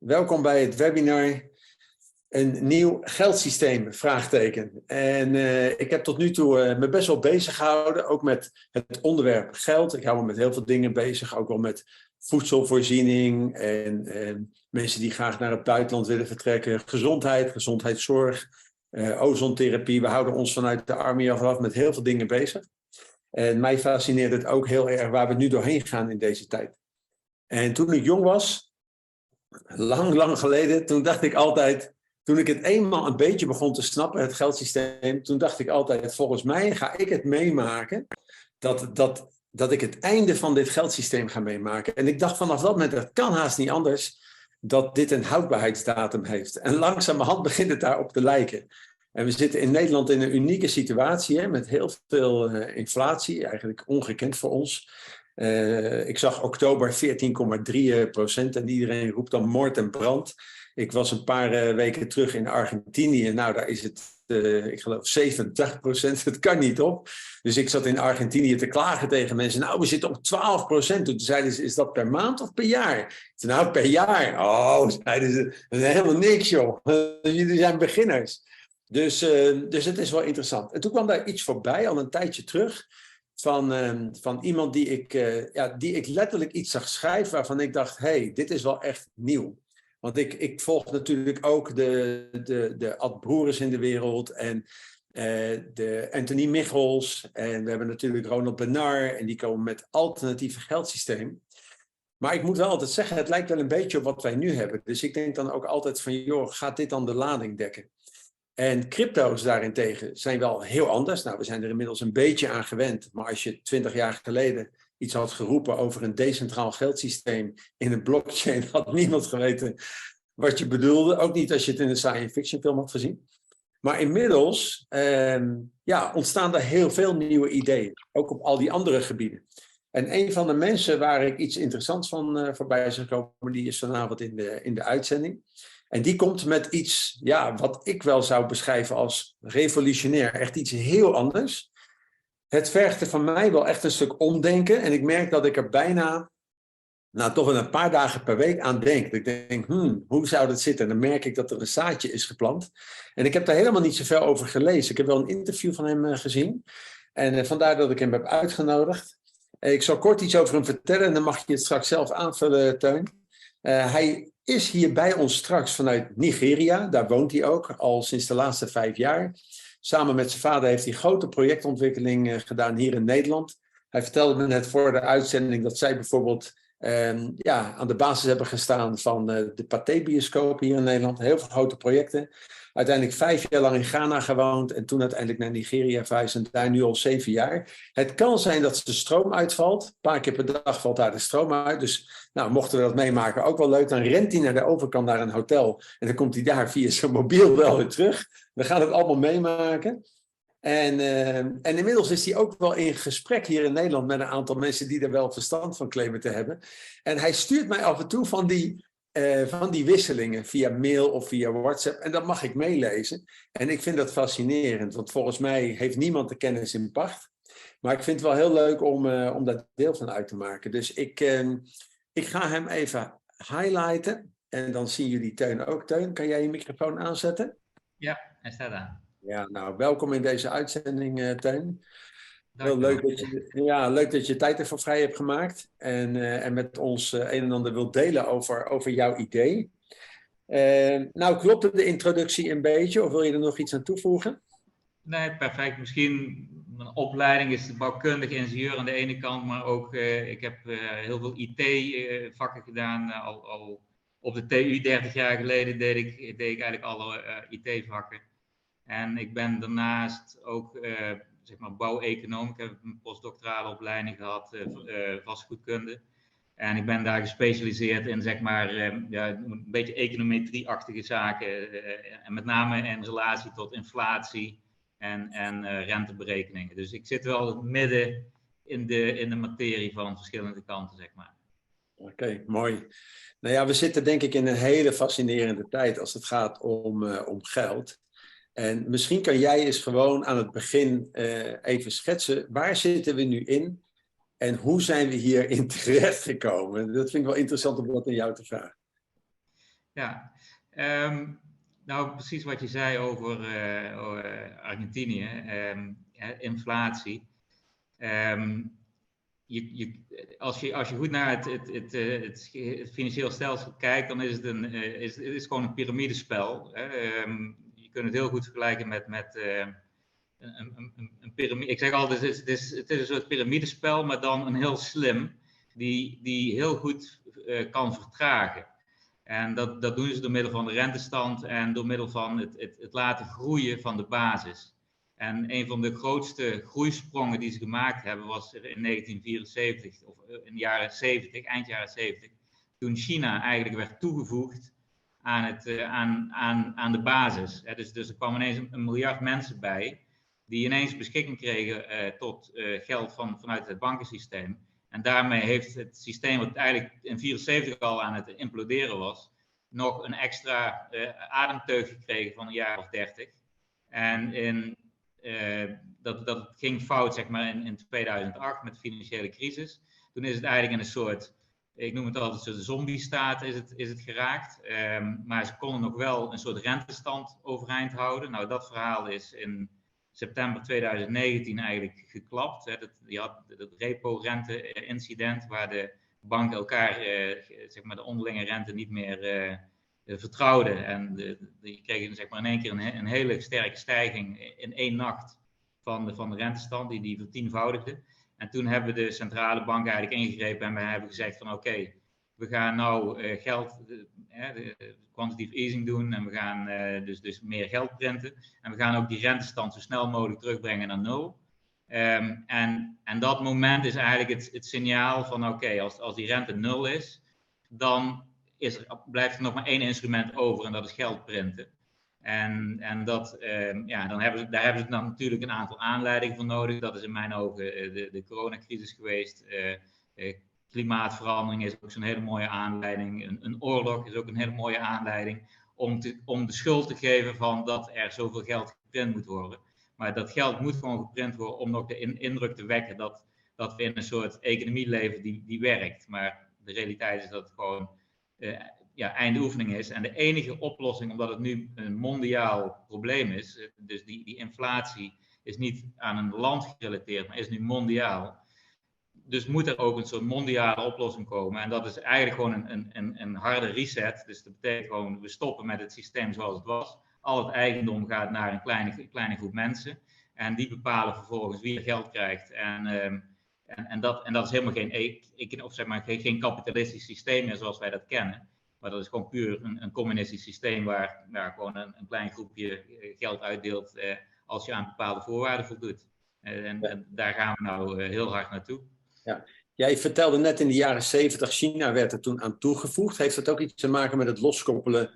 Welkom bij het webinar Een nieuw geldsysteem, vraagteken. En ik heb tot nu toe me best wel bezig gehouden, ook met het onderwerp geld. Ik hou me met heel veel dingen bezig, ook wel met voedselvoorziening en mensen die graag naar het buitenland willen vertrekken. Gezondheid, gezondheidszorg, ozontherapie. We houden ons vanuit de Army af met heel veel dingen bezig. En mij fascineert het ook heel erg waar we nu doorheen gaan in deze tijd. En toen ik jong was, lang geleden, toen dacht ik altijd, toen ik het eenmaal een beetje begon te snappen, het geldsysteem, toen dacht ik altijd, volgens mij ga ik het meemaken, dat ik het einde van dit geldsysteem ga meemaken. En ik dacht vanaf dat moment, dat kan haast niet anders, dat dit een houdbaarheidsdatum heeft. En langzamerhand begint het daarop te lijken. En we zitten in Nederland in een unieke situatie, hè, met heel veel inflatie, eigenlijk ongekend voor ons. Ik zag oktober 14,3% en iedereen roept dan moord en brand. Ik was een paar weken terug in Argentinië. Nou, daar is het, ik geloof, 87%. Het kan niet op. Dus ik zat in Argentinië te klagen tegen mensen. Nou, we zitten op 12%. Toen zeiden ze, is dat per maand of per jaar? Ik zei, nou, per jaar. Oh, zeiden ze, dat is helemaal niks, joh. Jullie zijn beginners. Dus het is wel interessant. En toen kwam daar iets voorbij, al een tijdje terug. Van iemand die ik letterlijk iets zag schrijven waarvan ik dacht, hey, dit is wel echt nieuw. Want ik volg natuurlijk ook de Ad Broers in de wereld en de Anthony Michels. En we hebben natuurlijk Ronald Bernard en die komen met alternatieve geldsysteem. Maar ik moet wel altijd zeggen, het lijkt wel een beetje op wat wij nu hebben. Dus ik denk dan ook altijd van, joh, gaat dit dan de lading dekken? En crypto's daarentegen zijn wel heel anders. Nou, we zijn er inmiddels een beetje aan gewend. Maar als je 20 jaar geleden iets had geroepen over een decentraal geldsysteem in een blockchain, had niemand geweten wat je bedoelde. Ook niet als je het in een science fiction film had gezien. Maar inmiddels ontstaan er heel veel nieuwe ideeën. Ook op al die andere gebieden. En een van de mensen waar ik iets interessants van voorbij is gekomen, die is vanavond in de uitzending. En die komt met iets, wat ik wel zou beschrijven als revolutionair. Echt iets heel anders. Het vergt er van mij wel echt een stuk omdenken. En ik merk dat ik er bijna, toch een paar dagen per week aan denk. Ik denk, hoe zou dat zitten? En dan merk ik dat er een zaadje is geplant. En ik heb daar helemaal niet zoveel over gelezen. Ik heb wel een interview van hem gezien. En vandaar dat ik hem heb uitgenodigd. Ik zal kort iets over hem vertellen. En dan mag je het straks zelf aanvullen, Teun. Hij is hier bij ons straks vanuit Nigeria. Daar woont hij ook al sinds de laatste 5 jaar. Samen met zijn vader heeft hij grote projectontwikkeling gedaan hier in Nederland. Hij vertelde me net voor de uitzending dat zij bijvoorbeeld aan de basis hebben gestaan van de Pathé-bioscoop hier in Nederland. Heel veel grote projecten. Uiteindelijk 5 jaar lang in Ghana gewoond en toen uiteindelijk naar Nigeria verhuisd en daar nu al 7 jaar. Het kan zijn dat de stroom uitvalt. Een paar keer per dag valt daar de stroom uit. Dus mochten we dat meemaken, ook wel leuk. Dan rent hij naar de overkant naar een hotel en dan komt hij daar via zijn mobiel wel weer terug. We gaan het allemaal meemaken. En inmiddels is hij ook wel in gesprek hier in Nederland met een aantal mensen die er wel verstand van claimen te hebben. En hij stuurt mij af en toe van die wisselingen via mail of via WhatsApp. En dat mag ik meelezen. En ik vind dat fascinerend, want volgens mij heeft niemand de kennis in pacht. Maar ik vind het wel heel leuk om daar deel van uit te maken. Dus ik ga hem even highlighten. En dan zien jullie Teun ook. Teun, kan jij je microfoon aanzetten? Ja, hij staat aan. Ja, welkom in deze uitzending, Teun. Heel leuk dat je tijd ervoor vrij hebt gemaakt en met ons een en ander wilt delen over jouw idee. Klopte de introductie een beetje of wil je er nog iets aan toevoegen? Nee, perfect. Misschien mijn opleiding is bouwkundig ingenieur aan de ene kant, maar ook ik heb heel veel IT-vakken gedaan. Al op de TU 30 jaar geleden deed ik eigenlijk alle IT-vakken. En ik ben daarnaast ook bouweconoom. Ik heb een postdoctorale opleiding gehad, vastgoedkunde. En ik ben daar gespecialiseerd in een beetje econometrie-achtige zaken. En met name in relatie tot inflatie en renteberekeningen. Dus ik zit wel midden in de materie van verschillende kanten, zeg maar. Oké, mooi. We zitten denk ik in een hele fascinerende tijd als het gaat om geld. En misschien kan jij eens gewoon aan het begin even schetsen, waar zitten we nu in en hoe zijn we hierin terechtgekomen? Dat vind ik wel interessant om dat aan jou te vragen. Ja. Nou, precies wat je zei over Argentinië, inflatie. Als je goed naar het financieel stelsel kijkt, dan is het is gewoon een piramidespel. Je kunt het heel goed vergelijken met een piramide. Ik zeg altijd, het is een soort piramidespel, maar dan een heel slim, die heel goed kan vertragen. En dat doen ze door middel van de rentestand en door middel van het laten groeien van de basis. En een van de grootste groeisprongen die ze gemaakt hebben was in 1974 of in de jaren 70, eind jaren 70, toen China eigenlijk werd toegevoegd aan de basis. Dus er kwam ineens 1 miljard mensen bij die ineens beschikking kregen tot geld vanuit het bankensysteem. En daarmee heeft het systeem, wat eigenlijk in 1974 al aan het imploderen was, nog een extra ademteug gekregen van een jaar of 30. En dat ging fout, zeg maar, in 2008 met de financiële crisis. Toen is het eigenlijk in een soort, ik noem het altijd een zombie-staat is het geraakt. Maar ze konden nog wel een soort rentestand overeind houden. Nou, dat verhaal is in september 2019 eigenlijk geklapt. Je had het repo-rente-incident waar de banken elkaar, zeg maar, de onderlinge rente niet meer vertrouwden. En je kreeg, zeg maar, in één keer een hele sterke stijging in 1 nacht van de rentestand, die vertienvoudigde. En toen hebben de centrale banken eigenlijk ingegrepen en we hebben gezegd van oké, we gaan nou quantitative easing doen en we gaan dus meer geld printen. En we gaan ook die rentestand zo snel mogelijk terugbrengen naar 0. En dat moment is eigenlijk het signaal van oké, als die rente 0 is, dan blijft er nog maar 1 instrument over en dat is geld printen. En daar hebben ze dan natuurlijk een aantal aanleidingen voor nodig. Dat is in mijn ogen de coronacrisis geweest. Klimaatverandering is ook zo'n hele mooie aanleiding. Een oorlog is ook een hele mooie aanleiding om de schuld te geven van dat er zoveel geld geprint moet worden. Maar dat geld moet gewoon geprint worden om nog de indruk te wekken dat we in een soort economie leven die werkt. Maar de realiteit is dat het gewoon einde oefening is. En de enige oplossing, omdat het nu een mondiaal probleem is, dus die inflatie is niet aan een land gerelateerd, maar is nu mondiaal. Dus moet er ook een soort mondiale oplossing komen. En dat is eigenlijk gewoon een harde reset. Dus dat betekent gewoon, we stoppen met het systeem zoals het was. Al het eigendom gaat naar een kleine groep mensen. En die bepalen vervolgens wie er geld krijgt. En dat is helemaal geen kapitalistisch systeem meer zoals wij dat kennen. Maar dat is gewoon puur een communistisch systeem waar gewoon een klein groepje geld uitdeelt als je aan bepaalde voorwaarden voldoet. En daar gaan we nou heel hard naartoe. Ja. Jij vertelde net in de jaren 70, China werd er toen aan toegevoegd. Heeft dat ook iets te maken met het loskoppelen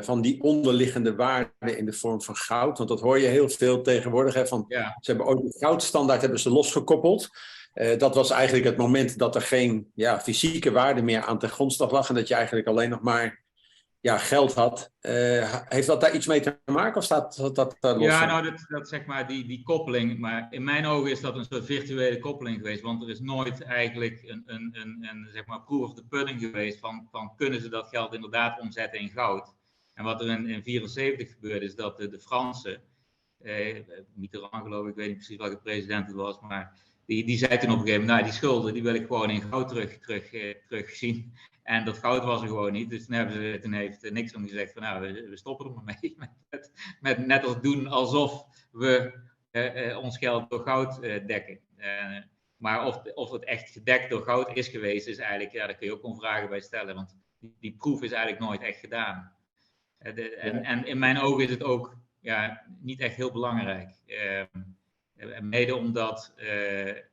van die onderliggende waarden in de vorm van goud? Want dat hoor je heel veel tegenwoordig. Hè, van, ja. Ze hebben ooit de goudstandaard hebben ze losgekoppeld. Dat was eigenlijk het moment dat er geen fysieke waarde meer aan ten grondslag lag. En dat je eigenlijk alleen nog maar geld had. Heeft dat daar iets mee te maken of staat dat daar los? Ja, nou dat zeg maar die koppeling. Maar in mijn ogen is dat een soort virtuele koppeling geweest. Want er is nooit eigenlijk een zeg maar proof of the pudding geweest van kunnen ze dat geld inderdaad omzetten in goud. En wat er in 1974 gebeurde is dat de Fransen, Mitterrand geloof ik weet niet precies welke president het was, maar die zei toen op een gegeven moment, nou die schulden die wil ik gewoon in goud terugzien. En dat goud was er gewoon niet. Dus toen heeft Nixon gezegd van nou, we stoppen er maar mee. Met net als doen alsof we ons geld door goud dekken. Maar of het echt gedekt door goud is geweest, is eigenlijk, daar kun je ook gewoon vragen bij stellen. Want die proef is eigenlijk nooit echt gedaan. En in mijn ogen is het ook niet echt heel belangrijk. Mede omdat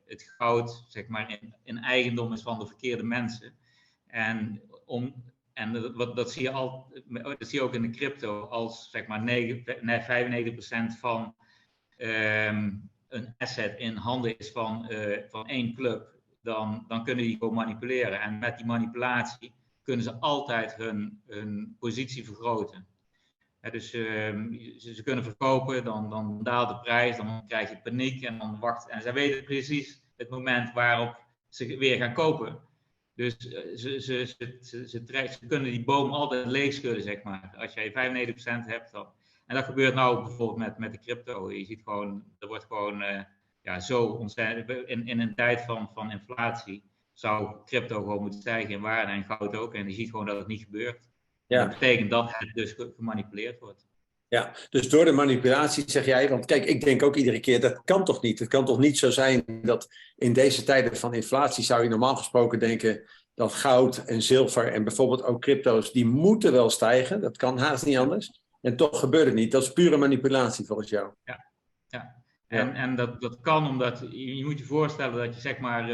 het goud zeg maar in eigendom is van de verkeerde mensen. Dat zie je ook in de crypto, als zeg maar 95% van een asset in handen is van 1 club, dan kunnen die gewoon manipuleren. En met die manipulatie kunnen ze altijd hun positie vergroten. Dus ze kunnen verkopen, dan daalt de prijs, dan krijg je paniek en dan wacht. En zij weten precies het moment waarop ze weer gaan kopen. Dus ze kunnen die boom altijd leegschudden, zeg maar. Als jij 95% hebt dan. En dat gebeurt nou bijvoorbeeld met de crypto. Je ziet gewoon, er wordt gewoon zo ontzettend. In een tijd van inflatie zou crypto gewoon moeten stijgen in waarde en goud ook. En je ziet gewoon dat het niet gebeurt. En dat betekent dat het dus gemanipuleerd wordt. Ja, dus door de manipulatie zeg jij, want kijk, ik denk ook iedere keer, dat kan toch niet? Het kan toch niet zo zijn dat in deze tijden van inflatie zou je normaal gesproken denken dat goud en zilver en bijvoorbeeld ook crypto's, die moeten wel stijgen. Dat kan haast niet anders. En toch gebeurt het niet. Dat is pure manipulatie volgens jou. Ja. En dat kan omdat, je moet je voorstellen dat je zeg maar,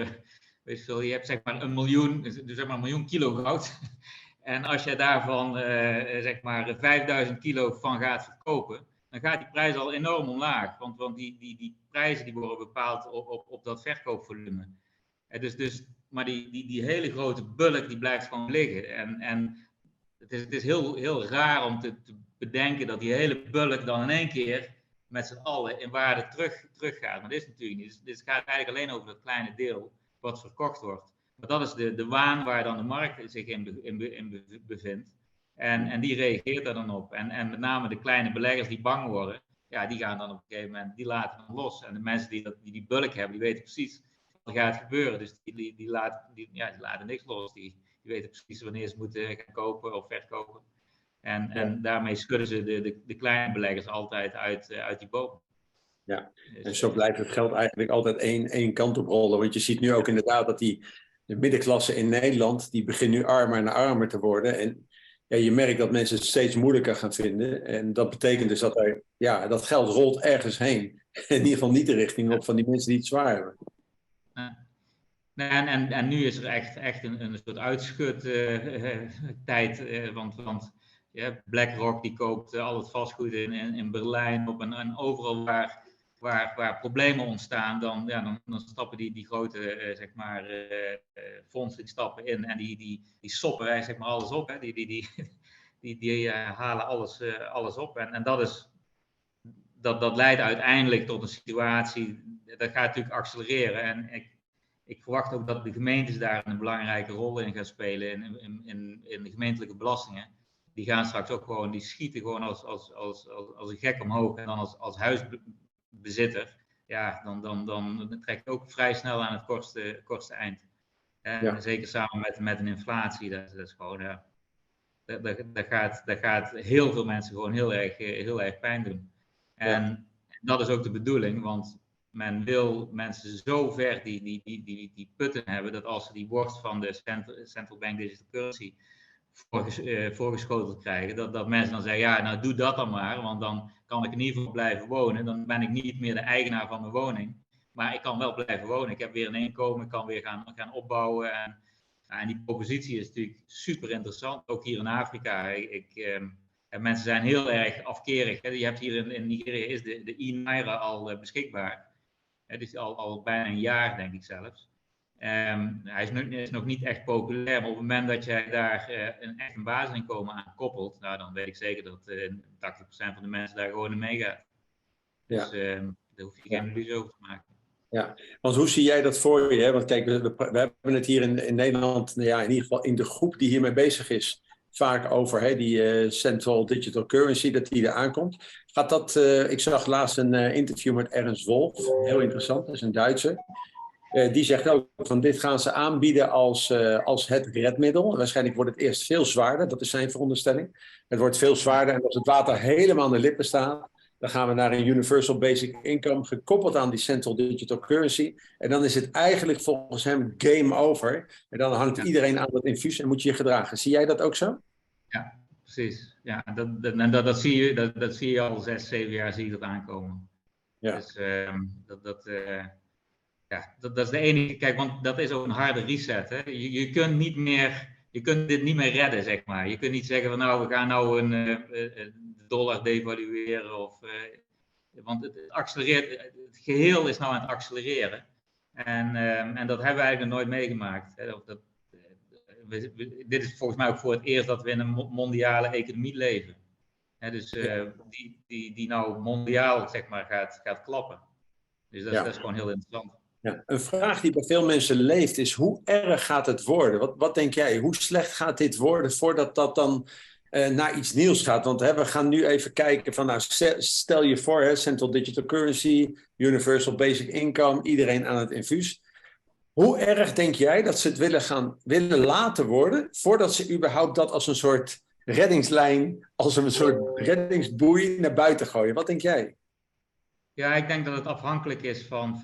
weet je veel, je hebt zeg maar 1 miljoen, dus zeg maar 1 miljoen kilo goud. En als je daarvan zeg maar 5000 kilo van gaat verkopen, dan gaat die prijs al enorm omlaag. Want die prijzen die worden bepaald op dat verkoopvolume. Maar die hele grote bulk die blijft gewoon liggen. En het is heel raar om te bedenken dat die hele bulk dan in één keer met z'n allen in waarde teruggaat. Maar dat is natuurlijk niet. Dus het gaat eigenlijk alleen over dat kleine deel wat verkocht wordt. Maar dat is de waan waar dan de markt zich in bevindt. En die reageert daar dan op. En met name de kleine beleggers die bang worden, ja, die gaan dan op een gegeven moment, die laten dan los. En de mensen die bulk hebben, die weten precies wat er gaat gebeuren. Dus die laten niks los. Die weten precies wanneer ze moeten gaan kopen of verkopen. En daarmee schudden ze de kleine beleggers altijd uit die boom. Ja, en zo blijft het geld eigenlijk altijd één kant op rollen. Want je ziet nu ook inderdaad dat de middenklasse in Nederland, die begint nu armer en armer te worden. En ja, je merkt dat mensen het steeds moeilijker gaan vinden. En dat betekent dus dat dat geld rolt ergens heen. In ieder geval niet de richting op van die mensen die het zwaar hebben. En nu is er echt een soort uitschudtijd. Want BlackRock die koopt al het vastgoed in Berlijn op. En overal waar problemen ontstaan, dan stappen die grote zeg maar, fondsen die stappen in. En die soppen zeg maar, alles op. Hè. Die halen alles op. En dat leidt uiteindelijk tot een situatie, dat gaat natuurlijk accelereren. En ik verwacht ook dat de gemeentes daar een belangrijke rol in gaan spelen in de gemeentelijke belastingen. Die gaan straks ook gewoon, die schieten gewoon als een gek omhoog. En dan als huisbezitter, ja, dan trek je ook vrij snel aan het kortste eind. Ja. Zeker samen met een inflatie, dat is gewoon, ja, dat gaat heel veel mensen gewoon heel erg pijn doen. En dat is ook de bedoeling, want men wil mensen zo ver die putten hebben, dat als ze die worst van de Central Bank Digital Currency voorgeschoteld krijgen, dat mensen dan zeggen, ja, nou doe dat dan maar, want dan kan ik in ieder geval blijven wonen. Dan ben ik niet meer de eigenaar van mijn woning, maar ik kan wel blijven wonen. Ik heb weer een inkomen, ik kan weer gaan opbouwen. En die propositie is natuurlijk super interessant, ook hier in Afrika. Mensen zijn heel erg afkerig. Hè. Je hebt hier in Nigeria is de e-naira al beschikbaar. Het is al bijna een jaar, denk ik zelfs. Hij is nog niet echt populair, maar op het moment dat jij daar een basisinkomen aan koppelt, nou, dan weet ik zeker dat 80% van de mensen daar gewoon in meegaat. Dus daar hoef je geen illusie over te maken. Ja, want hoe zie jij dat voor je? Hè? Want kijk, we hebben het hier in Nederland, in ieder geval in de groep die hiermee bezig is, vaak over die Central Digital Currency, dat die er aankomt. Gaat dat, ik zag laatst een interview met Ernst Wolf, heel interessant, dat is een Duitser. Die zegt ook van dit gaan ze aanbieden als het redmiddel. Waarschijnlijk wordt het eerst veel zwaarder, dat is zijn veronderstelling. Het wordt veel zwaarder en als het water helemaal aan de lippen staat, dan gaan we naar een Universal Basic Income gekoppeld aan die Central Digital Currency. En dan is het eigenlijk volgens hem game over. En dan hangt iedereen aan dat infuus en moet je je gedragen. Zie jij dat ook zo? Ja, precies. Ja, dat zie je al 6, 7 jaar zie je dat aankomen. Ja. Dus dat is de enige. Kijk, want dat is ook een harde reset. Hè? Je kunt dit niet meer redden, zeg maar. Je kunt niet zeggen van nou, we gaan nou een dollar devalueren. Want het accelereert, het geheel is nou aan het accelereren. En dat hebben we eigenlijk nog nooit meegemaakt. Hè? Dit is volgens mij ook voor het eerst dat we in een mondiale economie leven. Hè? Dus die nou mondiaal zeg maar, gaat klappen. Dus dat is gewoon heel interessant. Ja, een vraag die bij veel mensen leeft is: hoe erg gaat het worden? Wat denk jij? Hoe slecht gaat dit worden voordat dat dan naar iets nieuws gaat? Want we gaan nu even kijken van, nou, stel je voor, Central Digital Currency, Universal Basic Income, iedereen aan het infuus. Hoe erg denk jij dat ze het willen laten worden voordat ze überhaupt dat als een soort reddingslijn, als een soort reddingsboei naar buiten gooien? Wat denk jij? Ja, ik denk dat het afhankelijk is van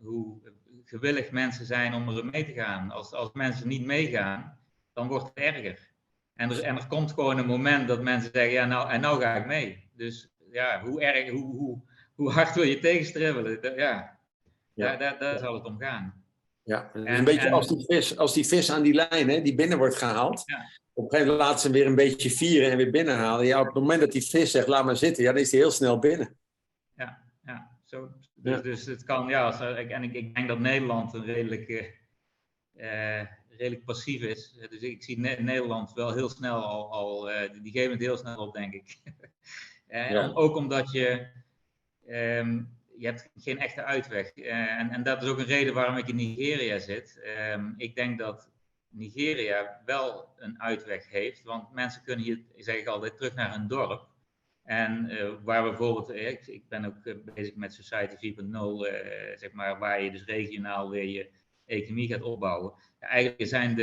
hoe gewillig mensen zijn om er mee te gaan. Als mensen niet meegaan, dan wordt het erger. En er komt gewoon een moment dat mensen zeggen, ja, nou ga ik mee. Dus ja, hoe hard wil je tegenstribbelen? Daar zal het om gaan. Ja, een beetje als die vis aan die lijn, die binnen wordt gehaald. Ja. Op een gegeven moment laat ze hem weer een beetje vieren en weer binnenhalen. Ja, op het moment dat die vis zegt, laat maar zitten, ja, dan is hij heel snel binnen. Ja. Zo, dus het kan, ja, en ik denk dat Nederland een redelijk passief is. Dus ik zie Nederland wel heel snel die geven het heel snel op, denk ik. Ook omdat je hebt geen echte uitweg. En dat is ook een reden waarom ik in Nigeria zit. Ik denk dat Nigeria wel een uitweg heeft, want mensen kunnen hier, zeg ik altijd, terug naar hun dorp. En waar we bijvoorbeeld, ik ben ook bezig met Society 4.0, zeg maar, waar je dus regionaal weer je economie gaat opbouwen. Ja, eigenlijk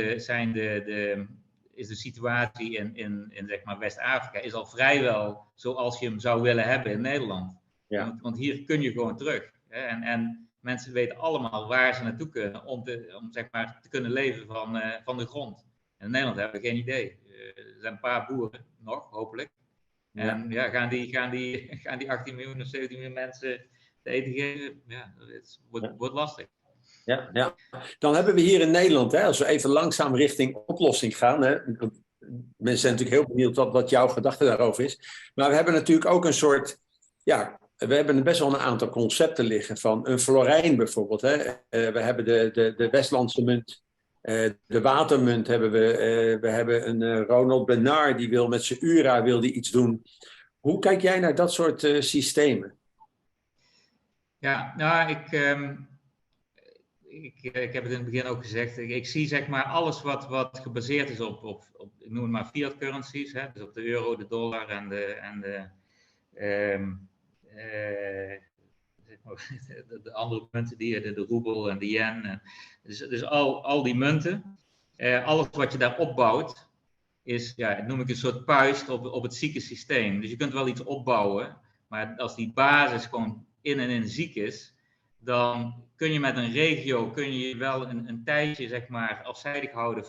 is de situatie in zeg maar West-Afrika is al vrijwel zoals je hem zou willen hebben in Nederland. Ja. Want hier kun je gewoon terug. Hè? En mensen weten allemaal waar ze naartoe kunnen om zeg maar, te kunnen leven van de grond. En in Nederland hebben we geen idee. Er zijn een paar boeren nog, hopelijk. En ja, gaan die 18 miljoen of 17 miljoen mensen te eten geven? Ja, het wordt lastig. Ja. Dan hebben we hier in Nederland, als we even langzaam richting oplossing gaan. Mensen zijn natuurlijk heel benieuwd wat jouw gedachte daarover is. Maar we hebben natuurlijk ook een soort, we hebben best wel een aantal concepten liggen van een florijn bijvoorbeeld. We hebben de Westlandse munt, de watermunt hebben we. We hebben een Ronald Bernard, die wil met zijn URA die iets doen. Hoe kijk jij naar dat soort systemen? Ja, nou, ik heb het in het begin ook gezegd. Ik zie zeg maar alles wat gebaseerd is op ik noem het maar fiat currencies. Hè, dus op de euro, de dollar en de andere munten, de roebel en de yen. Dus al die munten, alles wat je daar opbouwt, is, noem ik een soort puist op het zieke systeem. Dus je kunt wel iets opbouwen, maar als die basis gewoon in ziek is, dan kun je met een regio wel een tijdje zeg maar afzijdig houden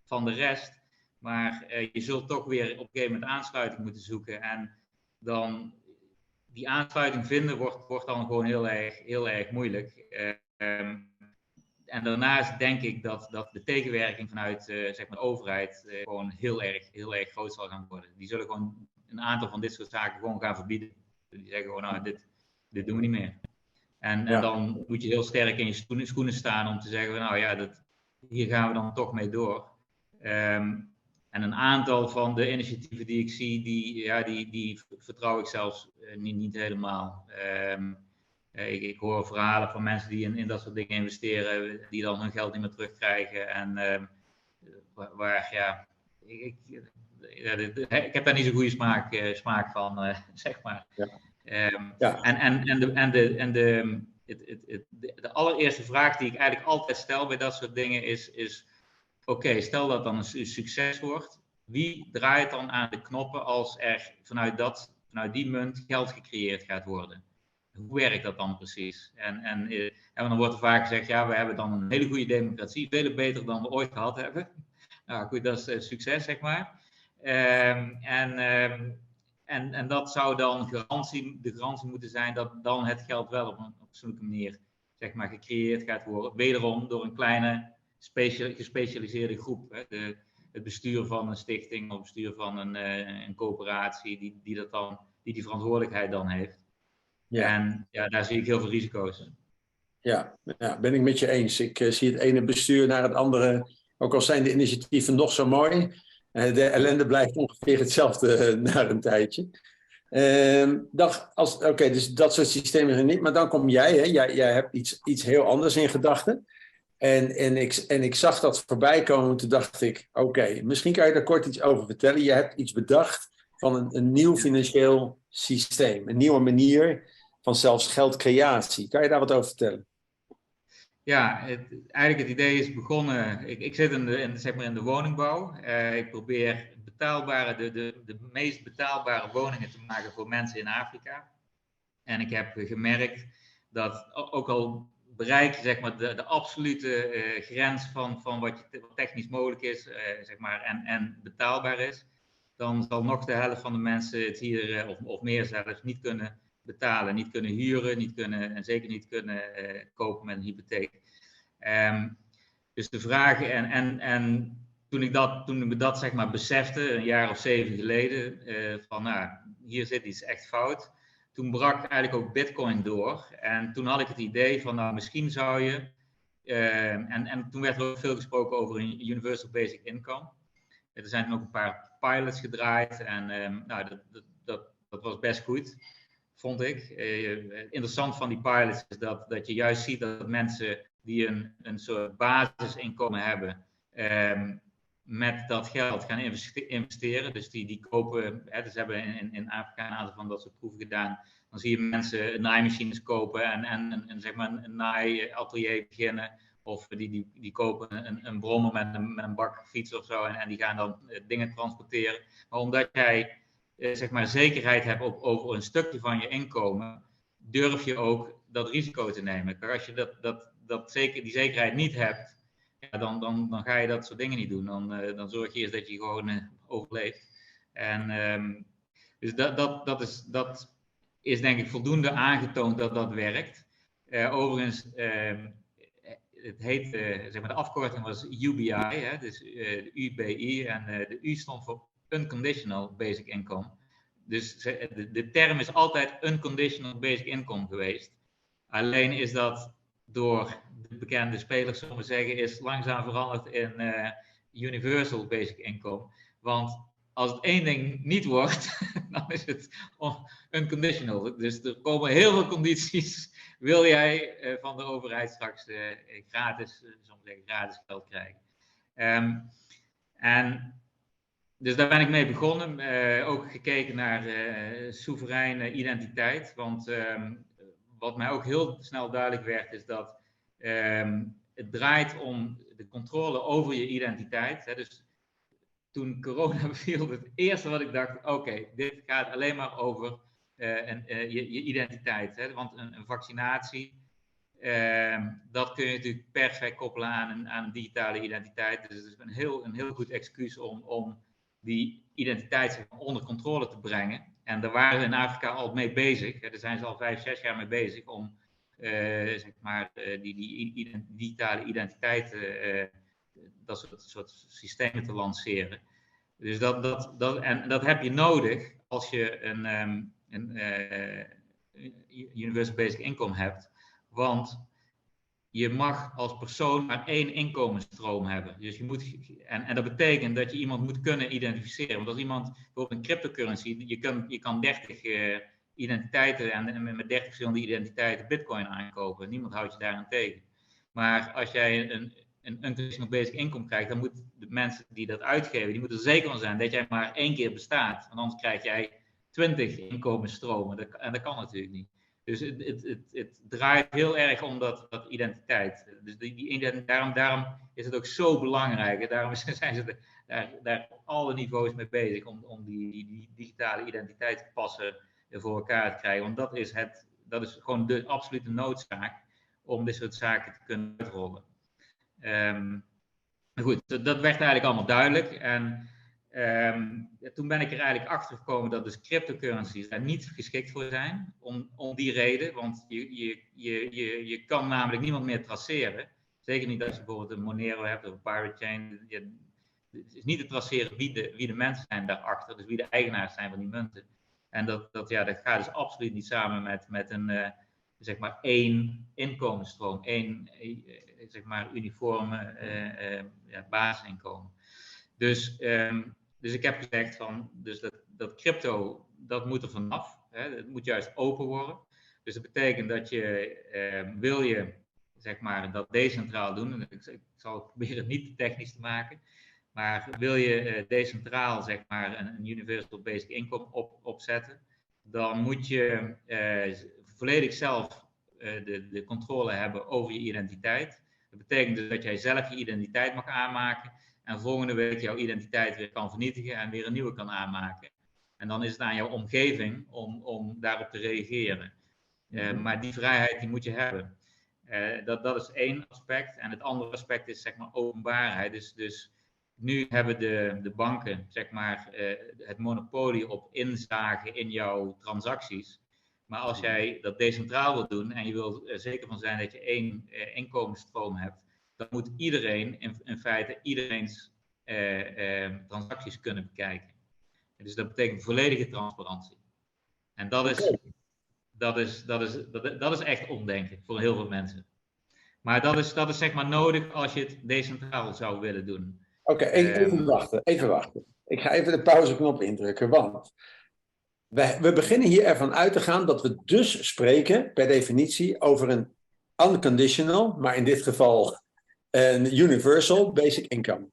van de rest. Maar je zult toch weer op een gegeven moment aansluiting moeten zoeken. En dan die aansluiting vinden wordt dan gewoon heel erg moeilijk. En daarnaast denk ik dat de tegenwerking vanuit zeg maar de overheid gewoon heel erg groot zal gaan worden. Die zullen gewoon een aantal van dit soort zaken gewoon gaan verbieden. Die zeggen gewoon, nou, dit doen we niet meer. En dan moet je heel sterk in je schoenen staan om te zeggen, nou ja, hier gaan we dan toch mee door. En een aantal van de initiatieven die ik zie, die vertrouw ik zelfs niet helemaal. Ik hoor verhalen van mensen die in dat soort dingen investeren, die dan hun geld niet meer terugkrijgen. En ik heb daar niet zo'n goede smaak van, zeg maar. De allereerste vraag die ik eigenlijk altijd stel bij dat soort dingen is oké, stel dat dan een succes wordt, wie draait dan aan de knoppen als er vanuit die munt geld gecreëerd gaat worden? Hoe werkt dat dan precies? En dan wordt er vaak gezegd, we hebben dan een hele goede democratie, veel beter dan we ooit gehad hebben. Nou goed, dat is succes, zeg maar. En dat zou dan de garantie moeten zijn dat dan het geld wel op een fatsoenlijke manier zeg maar, gecreëerd gaat worden. Wederom door een kleine gespecialiseerde groep. Hè. Het bestuur van een stichting of het bestuur van een coöperatie die verantwoordelijkheid dan heeft. Ja. En daar zie ik heel veel risico's. Ja, ben ik met je eens. Ik zie het ene bestuur naar het andere, ook al zijn de initiatieven nog zo mooi. De ellende blijft ongeveer hetzelfde na een tijdje. Oké, dus dat soort systemen zijn niet. Maar dan kom jij, hè? Jij hebt iets heel anders in gedachten. En ik zag dat voorbij komen. Toen dacht ik, oké, misschien kan je daar kort iets over vertellen. Je hebt iets bedacht van een nieuw financieel systeem. Een nieuwe manier van zelfs geldcreatie. Kan je daar wat over vertellen? Ja, eigenlijk het idee is begonnen. Ik zit zeg maar in de woningbouw. Ik probeer de meest betaalbare woningen te maken voor mensen in Afrika. En ik heb gemerkt dat ook al bereik je zeg maar, de absolute grens van wat technisch mogelijk is zeg maar, en betaalbaar is, dan zal nog de helft van de mensen het hier, of meer zelfs, niet kunnen betalen, niet kunnen huren, en zeker niet kunnen kopen met een hypotheek. Dus de vraag, en toen ik dat zeg maar besefte, een jaar of 7 geleden, van nou, hier zit iets echt fout. Toen brak eigenlijk ook Bitcoin door. En toen had ik het idee van, nou, misschien zou je, en toen werd er ook veel gesproken over een Universal Basic Income. Er zijn toen ook een paar pilots gedraaid en nou, dat was best goed, vond ik. Interessant van die pilots is dat je juist ziet dat mensen die een soort basisinkomen hebben, met dat geld gaan investeren. Dus die kopen, dus hebben in Afrika een aantal van dat soort proeven gedaan. Dan zie je mensen naaimachines kopen en zeg maar een naaiatelier beginnen. Of die kopen een brommer met een bakfiets of zo en die gaan dan dingen transporteren. Maar omdat jij zeg maar zekerheid hebt over een stukje van je inkomen, durf je ook dat risico te nemen. Kijk, als je die zekerheid niet hebt, ja, dan ga je dat soort dingen niet doen. Dan zorg je eerst dat je gewoon overleeft. En dus dat is denk ik voldoende aangetoond dat dat werkt. Overigens, het heet, zeg maar de afkorting was UBI, hè, dus de UBI, en de U stond voor Unconditional Basic Income. Dus de term is altijd Unconditional Basic Income geweest. Alleen is dat door de bekende spelers, zullen we zeggen, is langzaam veranderd in Universal Basic Income. Want als het één ding niet wordt, dan is het unconditional. Dus er komen heel veel condities. Wil jij van de overheid straks gratis geld krijgen? Dus daar ben ik mee begonnen. Ook gekeken naar soevereine identiteit. Want wat mij ook heel snel duidelijk werd, is dat het draait om de controle over je identiteit. Hè. Dus toen corona beviel, het eerste wat ik dacht, oké, dit gaat alleen maar over je identiteit. Hè. Want een vaccinatie, dat kun je natuurlijk perfect koppelen aan een digitale identiteit. Dus het is een heel goed excuus om die identiteit zeg maar, onder controle te brengen. En daar waren we in Afrika al mee bezig. Daar zijn ze al 5, 6 jaar mee bezig om zeg maar, die digitale identiteit, dat soort systemen te lanceren. Dus dat heb je nodig als je een Universal Basic Income hebt. Want je mag als persoon maar 1 inkomensstroom hebben. Dus en dat betekent dat je iemand moet kunnen identificeren. Want als iemand bijvoorbeeld een cryptocurrency, je kan 30 identiteiten en met 30 verschillende identiteiten Bitcoin aankopen. Niemand houdt je daaraan tegen. Maar als jij een unconditional basic income krijgt, dan moeten de mensen die dat uitgeven, die moeten er zeker van zijn dat jij maar 1 keer bestaat. Want anders krijg jij 20 inkomensstromen. En dat kan natuurlijk niet. Dus het draait heel erg om dat identiteit. Dus daarom is het ook zo belangrijk. En daarom zijn ze daar op alle niveaus mee bezig om die digitale identiteit te passen voor elkaar te krijgen. Want dat is gewoon de absolute noodzaak om dit soort zaken te kunnen uitrollen. Goed, dat werd eigenlijk allemaal duidelijk. En toen ben ik er eigenlijk achter gekomen dat dus cryptocurrencies daar niet geschikt voor zijn. Om die reden, want je kan namelijk niemand meer traceren. Zeker niet als je bijvoorbeeld een Monero hebt of een Pirate Chain. Het is niet te traceren wie de mensen zijn daarachter, dus wie de eigenaars zijn van die munten. En dat gaat dus absoluut niet samen met een zeg maar 1 inkomensstroom, 1 zeg maar uniforme basisinkomen. Dus Dus ik heb gezegd van, dus dat crypto, dat moet er vanaf. Hè? Het moet juist open worden. Dus dat betekent dat wil je zeg maar dat decentraal doen. Ik zal het proberen niet te technisch te maken. Maar wil je decentraal zeg maar een Universal Basic Income opzetten, dan moet je volledig zelf de controle hebben over je identiteit. Dat betekent dus dat jij zelf je identiteit mag aanmaken en volgende week jouw identiteit weer kan vernietigen en weer een nieuwe kan aanmaken. En dan is het aan jouw omgeving om daarop te reageren. Maar die vrijheid die moet je hebben. Dat is één aspect. En het andere aspect is zeg maar openbaarheid. Dus nu hebben de banken zeg maar het monopolie op inzage in jouw transacties. Maar als jij dat decentraal wil doen en je wil er zeker van zijn dat je één inkomensstroom hebt, dan moet iedereen in feite iedereen's transacties kunnen bekijken. Dus dat betekent volledige transparantie. En dat is echt omdenken voor heel veel mensen. Maar dat is zeg maar nodig als je het decentraal zou willen doen. Oké, even wachten. Ik ga even de pauzeknop indrukken, want we beginnen hier ervan uit te gaan dat we dus spreken, per definitie, over een unconditional, maar in dit geval een universal basic income.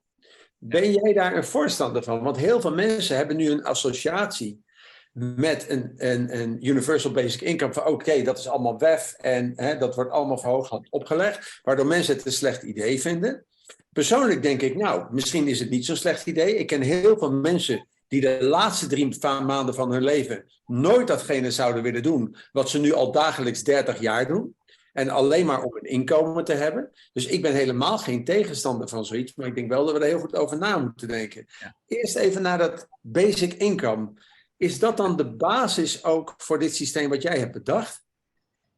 Ben jij daar een voorstander van? Want heel veel mensen hebben nu een associatie met een universal basic income van oké, dat is allemaal WEF en dat wordt allemaal verhoogd opgelegd, waardoor mensen het een slecht idee vinden. Persoonlijk denk ik, nou, misschien is het niet zo'n slecht idee. Ik ken heel veel mensen die de laatste 3 maanden van hun leven nooit datgene zouden willen doen wat ze nu al dagelijks 30 jaar doen. En alleen maar om een inkomen te hebben. Dus ik ben helemaal geen tegenstander van zoiets. Maar ik denk wel dat we er heel goed over na moeten denken. Ja. Eerst even naar dat basic income. Is dat dan de basis ook voor dit systeem wat jij hebt bedacht?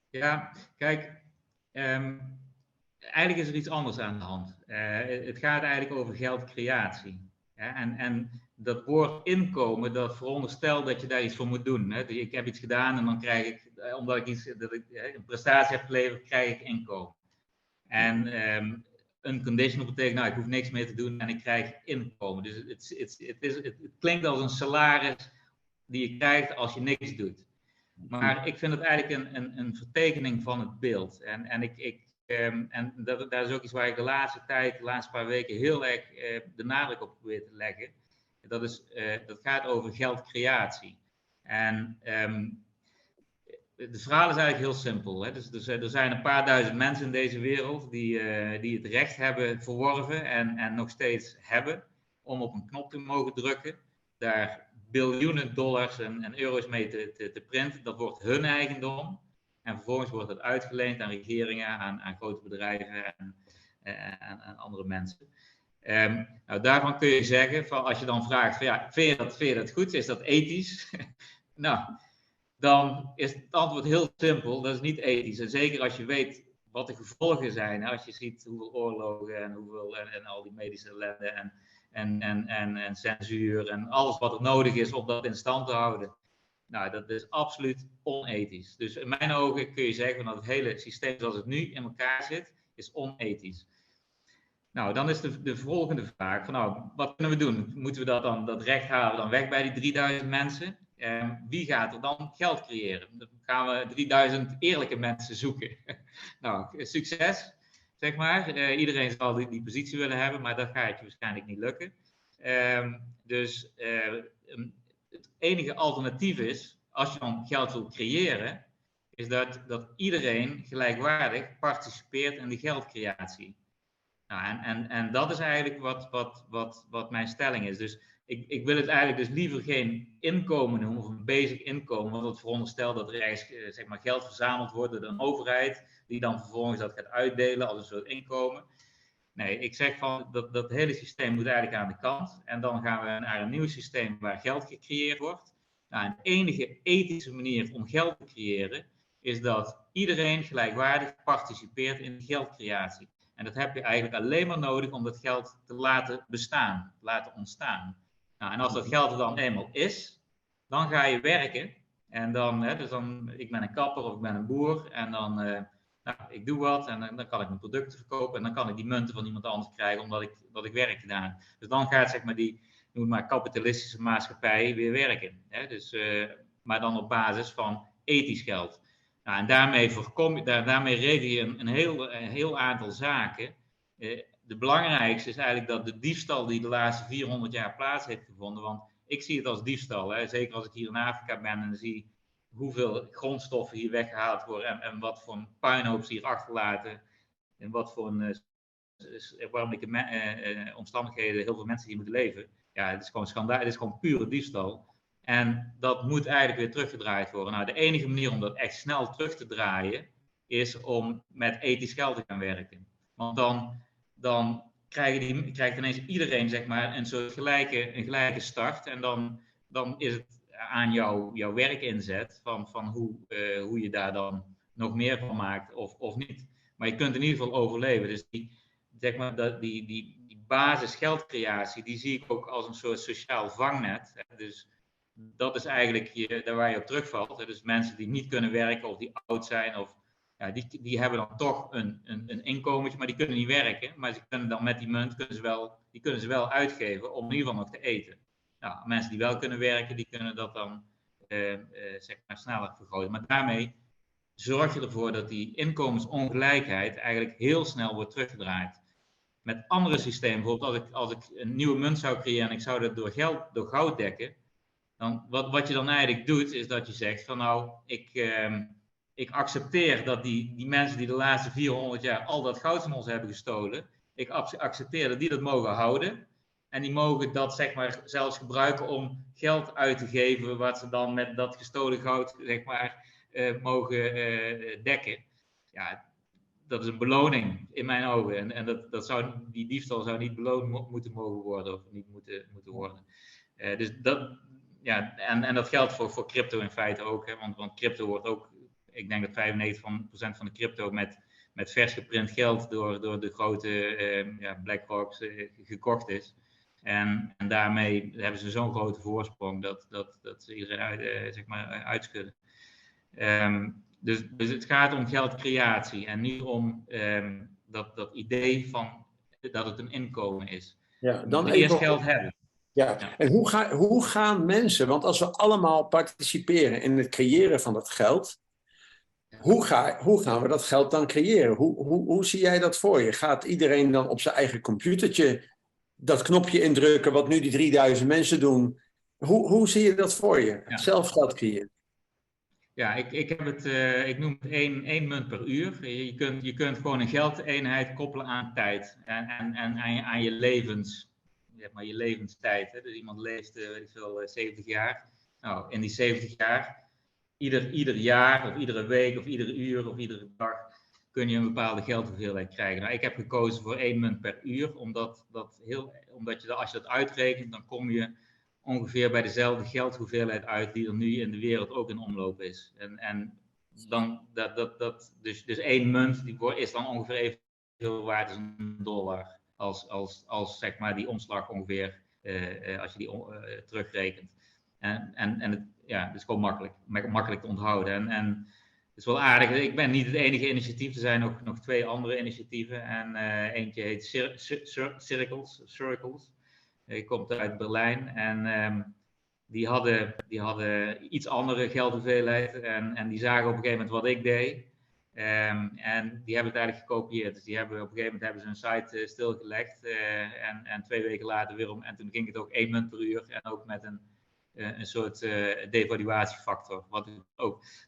Ja, kijk. Eigenlijk is er iets anders aan de hand. Het gaat eigenlijk over geldcreatie. En dat woord inkomen, dat veronderstelt dat je daar iets voor moet doen. Hè? Ik heb iets gedaan en dan krijg ik, omdat ik een prestatie heb geleverd, krijg ik inkomen. En unconditional betekent, nou, ik hoef niks meer te doen en ik krijg inkomen. Dus het klinkt als een salaris die je krijgt als je niks doet. Maar ik vind het eigenlijk een vertekening van het beeld. En dat is ook iets waar ik de laatste paar weken heel erg de nadruk op probeer te leggen. Dat gaat over geldcreatie. En het verhaal is eigenlijk heel simpel. Hè? Dus er zijn een paar duizend mensen in deze wereld die het recht hebben verworven en nog steeds hebben om op een knop te mogen drukken. Daar biljoenen dollars en euro's mee te printen. Dat wordt hun eigendom. En vervolgens wordt het uitgeleend aan regeringen, aan grote bedrijven en andere mensen. Nou, daarvan kun je zeggen, van als je dan vraagt, van, ja, vind je dat goed? Is dat ethisch? Nou, dan is het antwoord heel simpel. Dat is niet ethisch. En zeker als je weet wat de gevolgen zijn. Als je ziet hoeveel oorlogen en al die medische ellende en censuur en alles wat er nodig is om dat in stand te houden. Nou, dat is absoluut onethisch. Dus in mijn ogen kun je zeggen dat het hele systeem zoals het nu in elkaar zit, is onethisch. Nou, dan is de volgende vraag van, nou, wat kunnen we doen? Moeten we dat recht halen dan weg bij die 3000 mensen? Wie gaat er dan geld creëren? Dan gaan we 3000 eerlijke mensen zoeken. Nou, succes, zeg maar. Iedereen zal die positie willen hebben, maar dat gaat je waarschijnlijk niet lukken. Het enige alternatief is, als je dan geld wil creëren, is dat iedereen gelijkwaardig participeert in de geldcreatie. Nou, en dat is eigenlijk wat mijn stelling is. Dus ik wil het eigenlijk dus liever geen inkomen noemen, of een basic inkomen, want dat veronderstelt dat er ergens zeg maar, geld verzameld wordt door een overheid, die dan vervolgens dat gaat uitdelen als een soort inkomen. Nee, ik zeg van dat hele systeem moet eigenlijk aan de kant. En dan gaan we naar een nieuw systeem waar geld gecreëerd wordt. Nou, de enige ethische manier om geld te creëren is dat iedereen gelijkwaardig participeert in de geldcreatie. En dat heb je eigenlijk alleen maar nodig om dat geld te laten bestaan, te laten ontstaan. Nou, en als dat geld er dan eenmaal is, dan ga je werken. En dan, ik ben een kapper of ik ben een boer en dan... Nou, ik doe wat en dan kan ik mijn producten verkopen en dan kan ik die munten van iemand anders krijgen omdat ik werk gedaan heb. Dus dan gaat zeg maar noem maar kapitalistische maatschappij weer werken. Hè? Dus, maar dan op basis van ethisch geld. Nou, en daarmee regel je een heel aantal zaken. De belangrijkste is eigenlijk dat de diefstal die de laatste 400 jaar plaats heeft gevonden, want ik zie het als diefstal, hè? Zeker als ik hier in Afrika ben en zie hoeveel grondstoffen hier weggehaald worden en wat voor een puinhoop ze hier achterlaten en wat voor een erbarmelijke omstandigheden heel veel mensen hier moeten leven. Ja, het is gewoon schandaal, het is gewoon pure diefstal. En dat moet eigenlijk weer teruggedraaid worden. Nou, de enige manier om dat echt snel terug te draaien is om met ethisch geld te gaan werken. Want dan krijgt ineens iedereen, zeg maar, een soort gelijke start. En dan is het aan jouw werkinzet van hoe je daar dan nog meer van maakt of niet. Maar je kunt in ieder geval overleven. Dus die basis geldcreatie, die zie ik ook als een soort sociaal vangnet. Dus dat is eigenlijk daar waar je op terugvalt. Dus mensen die niet kunnen werken of die oud zijn, of, ja, die hebben dan toch een inkomentje, maar die kunnen niet werken. Maar ze kunnen dan met die munt kunnen ze wel uitgeven om in ieder geval nog te eten. Nou, mensen die wel kunnen werken, die kunnen dat dan zeg maar sneller vergroten. Maar daarmee zorg je ervoor dat die inkomensongelijkheid eigenlijk heel snel wordt teruggedraaid. Met andere systemen, bijvoorbeeld als ik een nieuwe munt zou creëren en ik zou dat door goud dekken, dan wat je dan eigenlijk doet, is dat je zegt van nou, ik accepteer dat die mensen die de laatste 400 jaar al dat goud van ons hebben gestolen, ik accepteer dat die dat mogen houden. En die mogen dat zeg maar zelfs gebruiken om geld uit te geven, wat ze dan met dat gestolen goud zeg maar mogen dekken. Ja, dat is een beloning in mijn ogen. En die diefstal zou niet beloond moeten mogen worden of niet moeten worden. Dus dat, ja, en dat geldt voor crypto in feite ook. Hè, want crypto wordt ook, ik denk dat 95% van de crypto met vers geprint geld door de grote BlackRocks gekocht is. En daarmee hebben ze zo'n grote voorsprong dat ze iedereen zeg maar uitschudden. Dus het gaat om geldcreatie en niet om dat idee van dat het een inkomen is. Ja, dan eerst even geld hebben. Ja, en hoe gaan mensen, want als we allemaal participeren in het creëren van dat geld, hoe gaan we dat geld dan creëren? Hoe zie jij dat voor je? Gaat iedereen dan op zijn eigen computertje dat knopje indrukken, wat nu die 3000 mensen doen? Hoe zie je dat voor je? Ja. Zelf geld creëren. Ja, ik noem het één munt per uur. Je kunt gewoon een geldeenheid koppelen aan tijd en aan je je levenstijd. Hè. Dus iemand leeft 70 jaar. Nou, in die 70 jaar, ieder jaar of iedere week of iedere uur of iedere dag kun je een bepaalde geldhoeveelheid krijgen. Nou, ik heb gekozen voor 1 munt per uur, omdat als je dat uitrekent, dan kom je ongeveer bij dezelfde geldhoeveelheid uit die er nu in de wereld ook in omloop is. En dan dus 1 munt is dan ongeveer evenveel waard als $1. Als zeg maar die omslag ongeveer, als je die terugrekent. Het is gewoon makkelijk te onthouden. En het is wel aardig. Ik ben niet het enige initiatief. Er zijn nog 2 andere initiatieven. En eentje heet Circles. Die komt uit Berlijn. En die hadden iets andere geldhoeveelheid. En die zagen op een gegeven moment wat ik deed. En die hebben het eigenlijk gekopieerd. Dus op een gegeven moment hebben ze een site stilgelegd. En 2 weken later weer om. En toen ging het ook 1 munt per uur. En ook met een soort devaluatiefactor.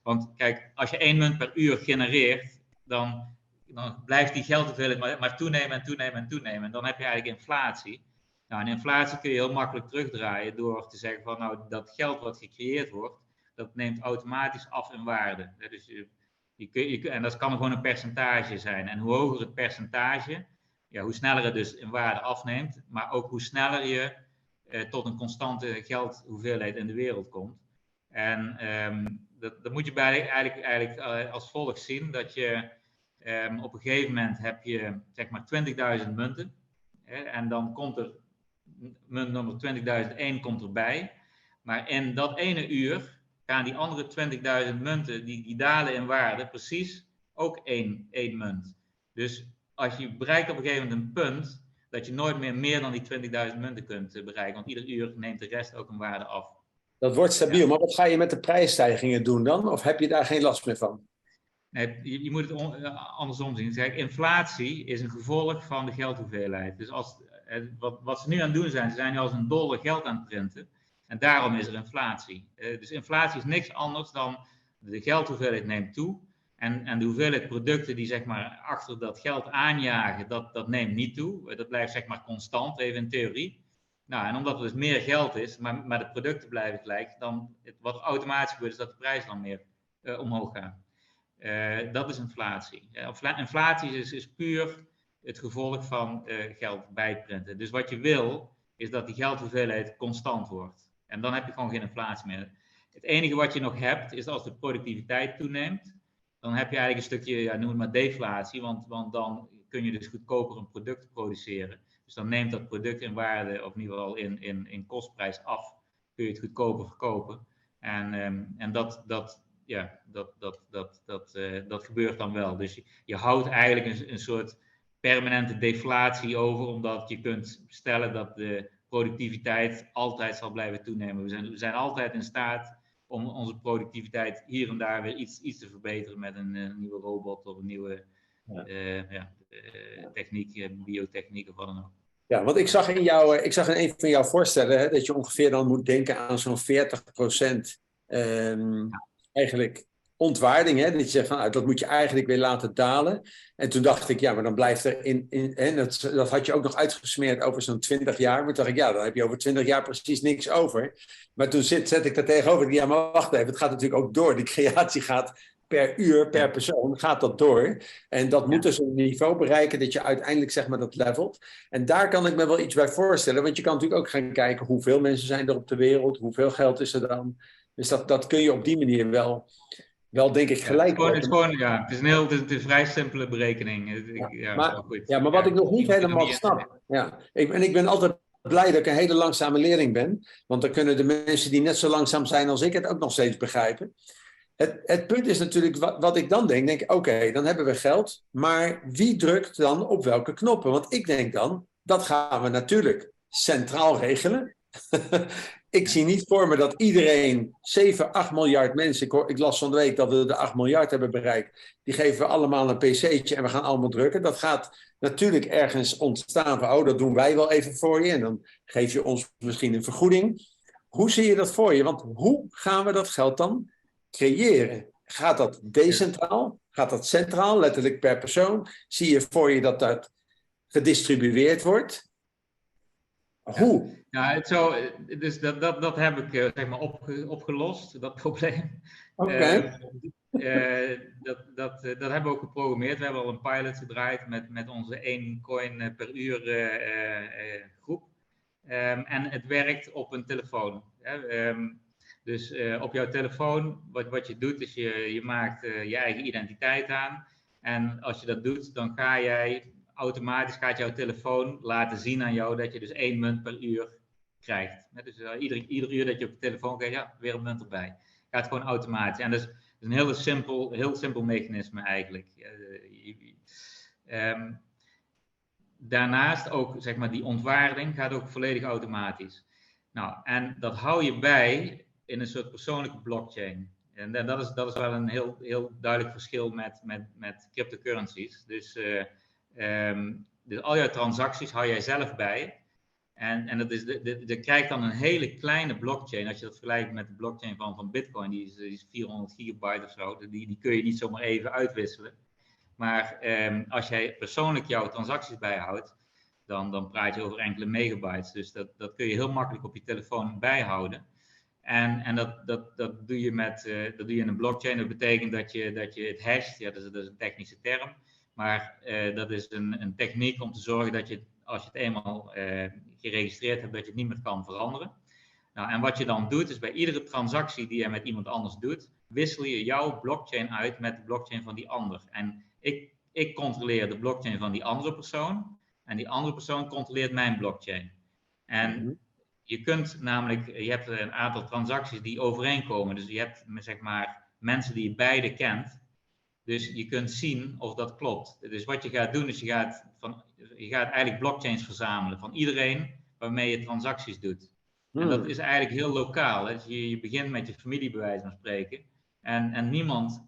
Want kijk, als je 1 munt per uur genereert, dan blijft die geldhoeveelheid maar toenemen. En dan heb je eigenlijk inflatie. Nou, en inflatie kun je heel makkelijk terugdraaien door te zeggen van nou, dat geld wat gecreëerd wordt, dat neemt automatisch af in waarde. Dus en dat kan gewoon een percentage zijn. En hoe hoger het percentage, hoe sneller het dus in waarde afneemt, maar ook hoe sneller je tot een constante geldhoeveelheid in de wereld komt. En dat moet je eigenlijk als volgt zien, dat je op een gegeven moment heb je zeg maar 20.000 munten. En dan komt er munt nummer 20.001 komt erbij. Maar in dat ene uur gaan die andere 20.000 munten, die dalen in waarde, precies ook één munt. Dus als je bereikt op een gegeven moment een punt dat je nooit meer dan die 20.000 munten kunt bereiken. Want ieder uur neemt de rest ook een waarde af. Dat wordt stabiel, maar wat ga je met de prijsstijgingen doen dan? Of heb je daar geen last meer van? Nee, je moet het andersom zien. Kijk, inflatie is een gevolg van de geldhoeveelheid. Dus wat ze nu aan het doen zijn, ze zijn nu als een dolle geld aan het printen. En daarom is er inflatie. Dus inflatie is niks anders dan de geldhoeveelheid neemt toe. En de hoeveelheid producten die zeg maar achter dat geld aanjagen, dat neemt niet toe. Dat blijft zeg maar constant, even in theorie. Nou, en omdat er dus meer geld is, maar de producten blijven gelijk, dan wat automatisch gebeurt is dat de prijs dan meer omhoog gaat. Dat is inflatie. Inflatie is puur het gevolg van geld bijprinten. Dus wat je wil, is dat die geldhoeveelheid constant wordt. En dan heb je gewoon geen inflatie meer. Het enige wat je nog hebt, is als de productiviteit toeneemt, dan heb je eigenlijk een stukje, ja, noem het maar deflatie, want dan kun je dus goedkoper een product produceren. Dus dan neemt dat product in waarde, of in ieder geval in kostprijs af, kun je het goedkoper verkopen. En dat gebeurt dan wel. Dus je houdt eigenlijk een soort permanente deflatie over, omdat je kunt stellen dat de productiviteit altijd zal blijven toenemen. We zijn altijd in staat om onze productiviteit hier en daar weer iets te verbeteren met een nieuwe robot of een nieuwe techniek, biotechniek of wat dan ook. Ja, want ik zag in een van jouw voorstellen, hè, dat je ongeveer dan moet denken aan zo'n 40% eigenlijk ontwaarding. Hè, dat je zegt van dat moet je eigenlijk weer laten dalen. En toen dacht ik, ja, maar dan blijft er en dat had je ook nog uitgesmeerd over zo'n 20 jaar. Maar toen dacht ik, ja, dan heb je over 20 jaar precies niks over. Maar toen zet ik daar tegenover, ja, maar wacht even, het gaat natuurlijk ook door. Die creatie gaat per uur, per persoon, gaat dat door. En dat moet dus een niveau bereiken dat je uiteindelijk zeg maar dat levelt. En daar kan ik me wel iets bij voorstellen. Want je kan natuurlijk ook gaan kijken hoeveel mensen zijn er op de wereld. Hoeveel geld is er dan. Dus dat kun je op die manier wel denk ik gelijk. Het is een vrij simpele berekening. Maar wat ik nog niet helemaal snap. Ja, ik ben altijd blij dat ik een hele langzame leerling ben. Want dan kunnen de mensen die net zo langzaam zijn als ik het ook nog steeds begrijpen. Het punt is natuurlijk, wat ik dan denk oké, dan hebben we geld, maar wie drukt dan op welke knoppen? Want ik denk dan, dat gaan we natuurlijk centraal regelen. Ik zie niet voor me dat iedereen, 7, 8 miljard mensen, ik las van de week dat we de 8 miljard hebben bereikt, die geven we allemaal een pc'tje en we gaan allemaal drukken. Dat gaat natuurlijk ergens ontstaan van, dat doen wij wel even voor je en dan geef je ons misschien een vergoeding. Hoe zie je dat voor je? Want hoe gaan we dat geld dan creëren? Gaat dat decentraal? Gaat dat centraal, letterlijk per persoon? Zie je voor je dat dat gedistribueerd wordt? Hoe? Ja, dus dat heb ik zeg maar opgelost, dat probleem. Okay. Dat hebben we ook geprogrammeerd. We hebben al een pilot gedraaid met onze 1 coin per uur groep. En het werkt op een telefoon. Dus op jouw telefoon, wat je doet, is je maakt je eigen identiteit aan. En als je dat doet, dan automatisch gaat jouw telefoon laten zien aan jou dat je dus 1 munt per uur krijgt. Dus ieder uur dat je op je telefoon kijkt, weer een munt erbij. Gaat gewoon automatisch. En dat is een heel simpel mechanisme eigenlijk. Daarnaast ook, zeg maar, die ontwaarding gaat ook volledig automatisch. Nou, en dat hou je bij in een soort persoonlijke blockchain. En dat is wel een heel duidelijk verschil met cryptocurrencies. Dus al jouw transacties hou jij zelf bij. En dat krijgt dan een hele kleine blockchain. Als je dat vergelijkt met de blockchain van Bitcoin, die is 400 gigabyte of zo. Die kun je niet zomaar even uitwisselen. Maar als jij persoonlijk jouw transacties bijhoudt, dan praat je over enkele megabytes. Dus dat kun je heel makkelijk op je telefoon bijhouden. En dat doe je in een blockchain. Dat betekent dat je het hasht. Ja, dat is een technische term. Maar dat is een techniek om te zorgen dat je, als je het eenmaal geregistreerd hebt, dat je het niet meer kan veranderen. Nou, en wat je dan doet, is bij iedere transactie die je met iemand anders doet, wissel je jouw blockchain uit met de blockchain van die ander. En ik controleer de blockchain van die andere persoon. En die andere persoon controleert mijn blockchain. En je kunt namelijk, je hebt een aantal transacties die overeenkomen. Dus je hebt, zeg maar, mensen die je beide kent. Dus je kunt zien of dat klopt. Dus wat je gaat doen is je gaat eigenlijk blockchains verzamelen van iedereen waarmee je transacties doet. En dat is eigenlijk heel lokaal. Hè? Dus je begint met je familie bij wijze van spreken. En niemand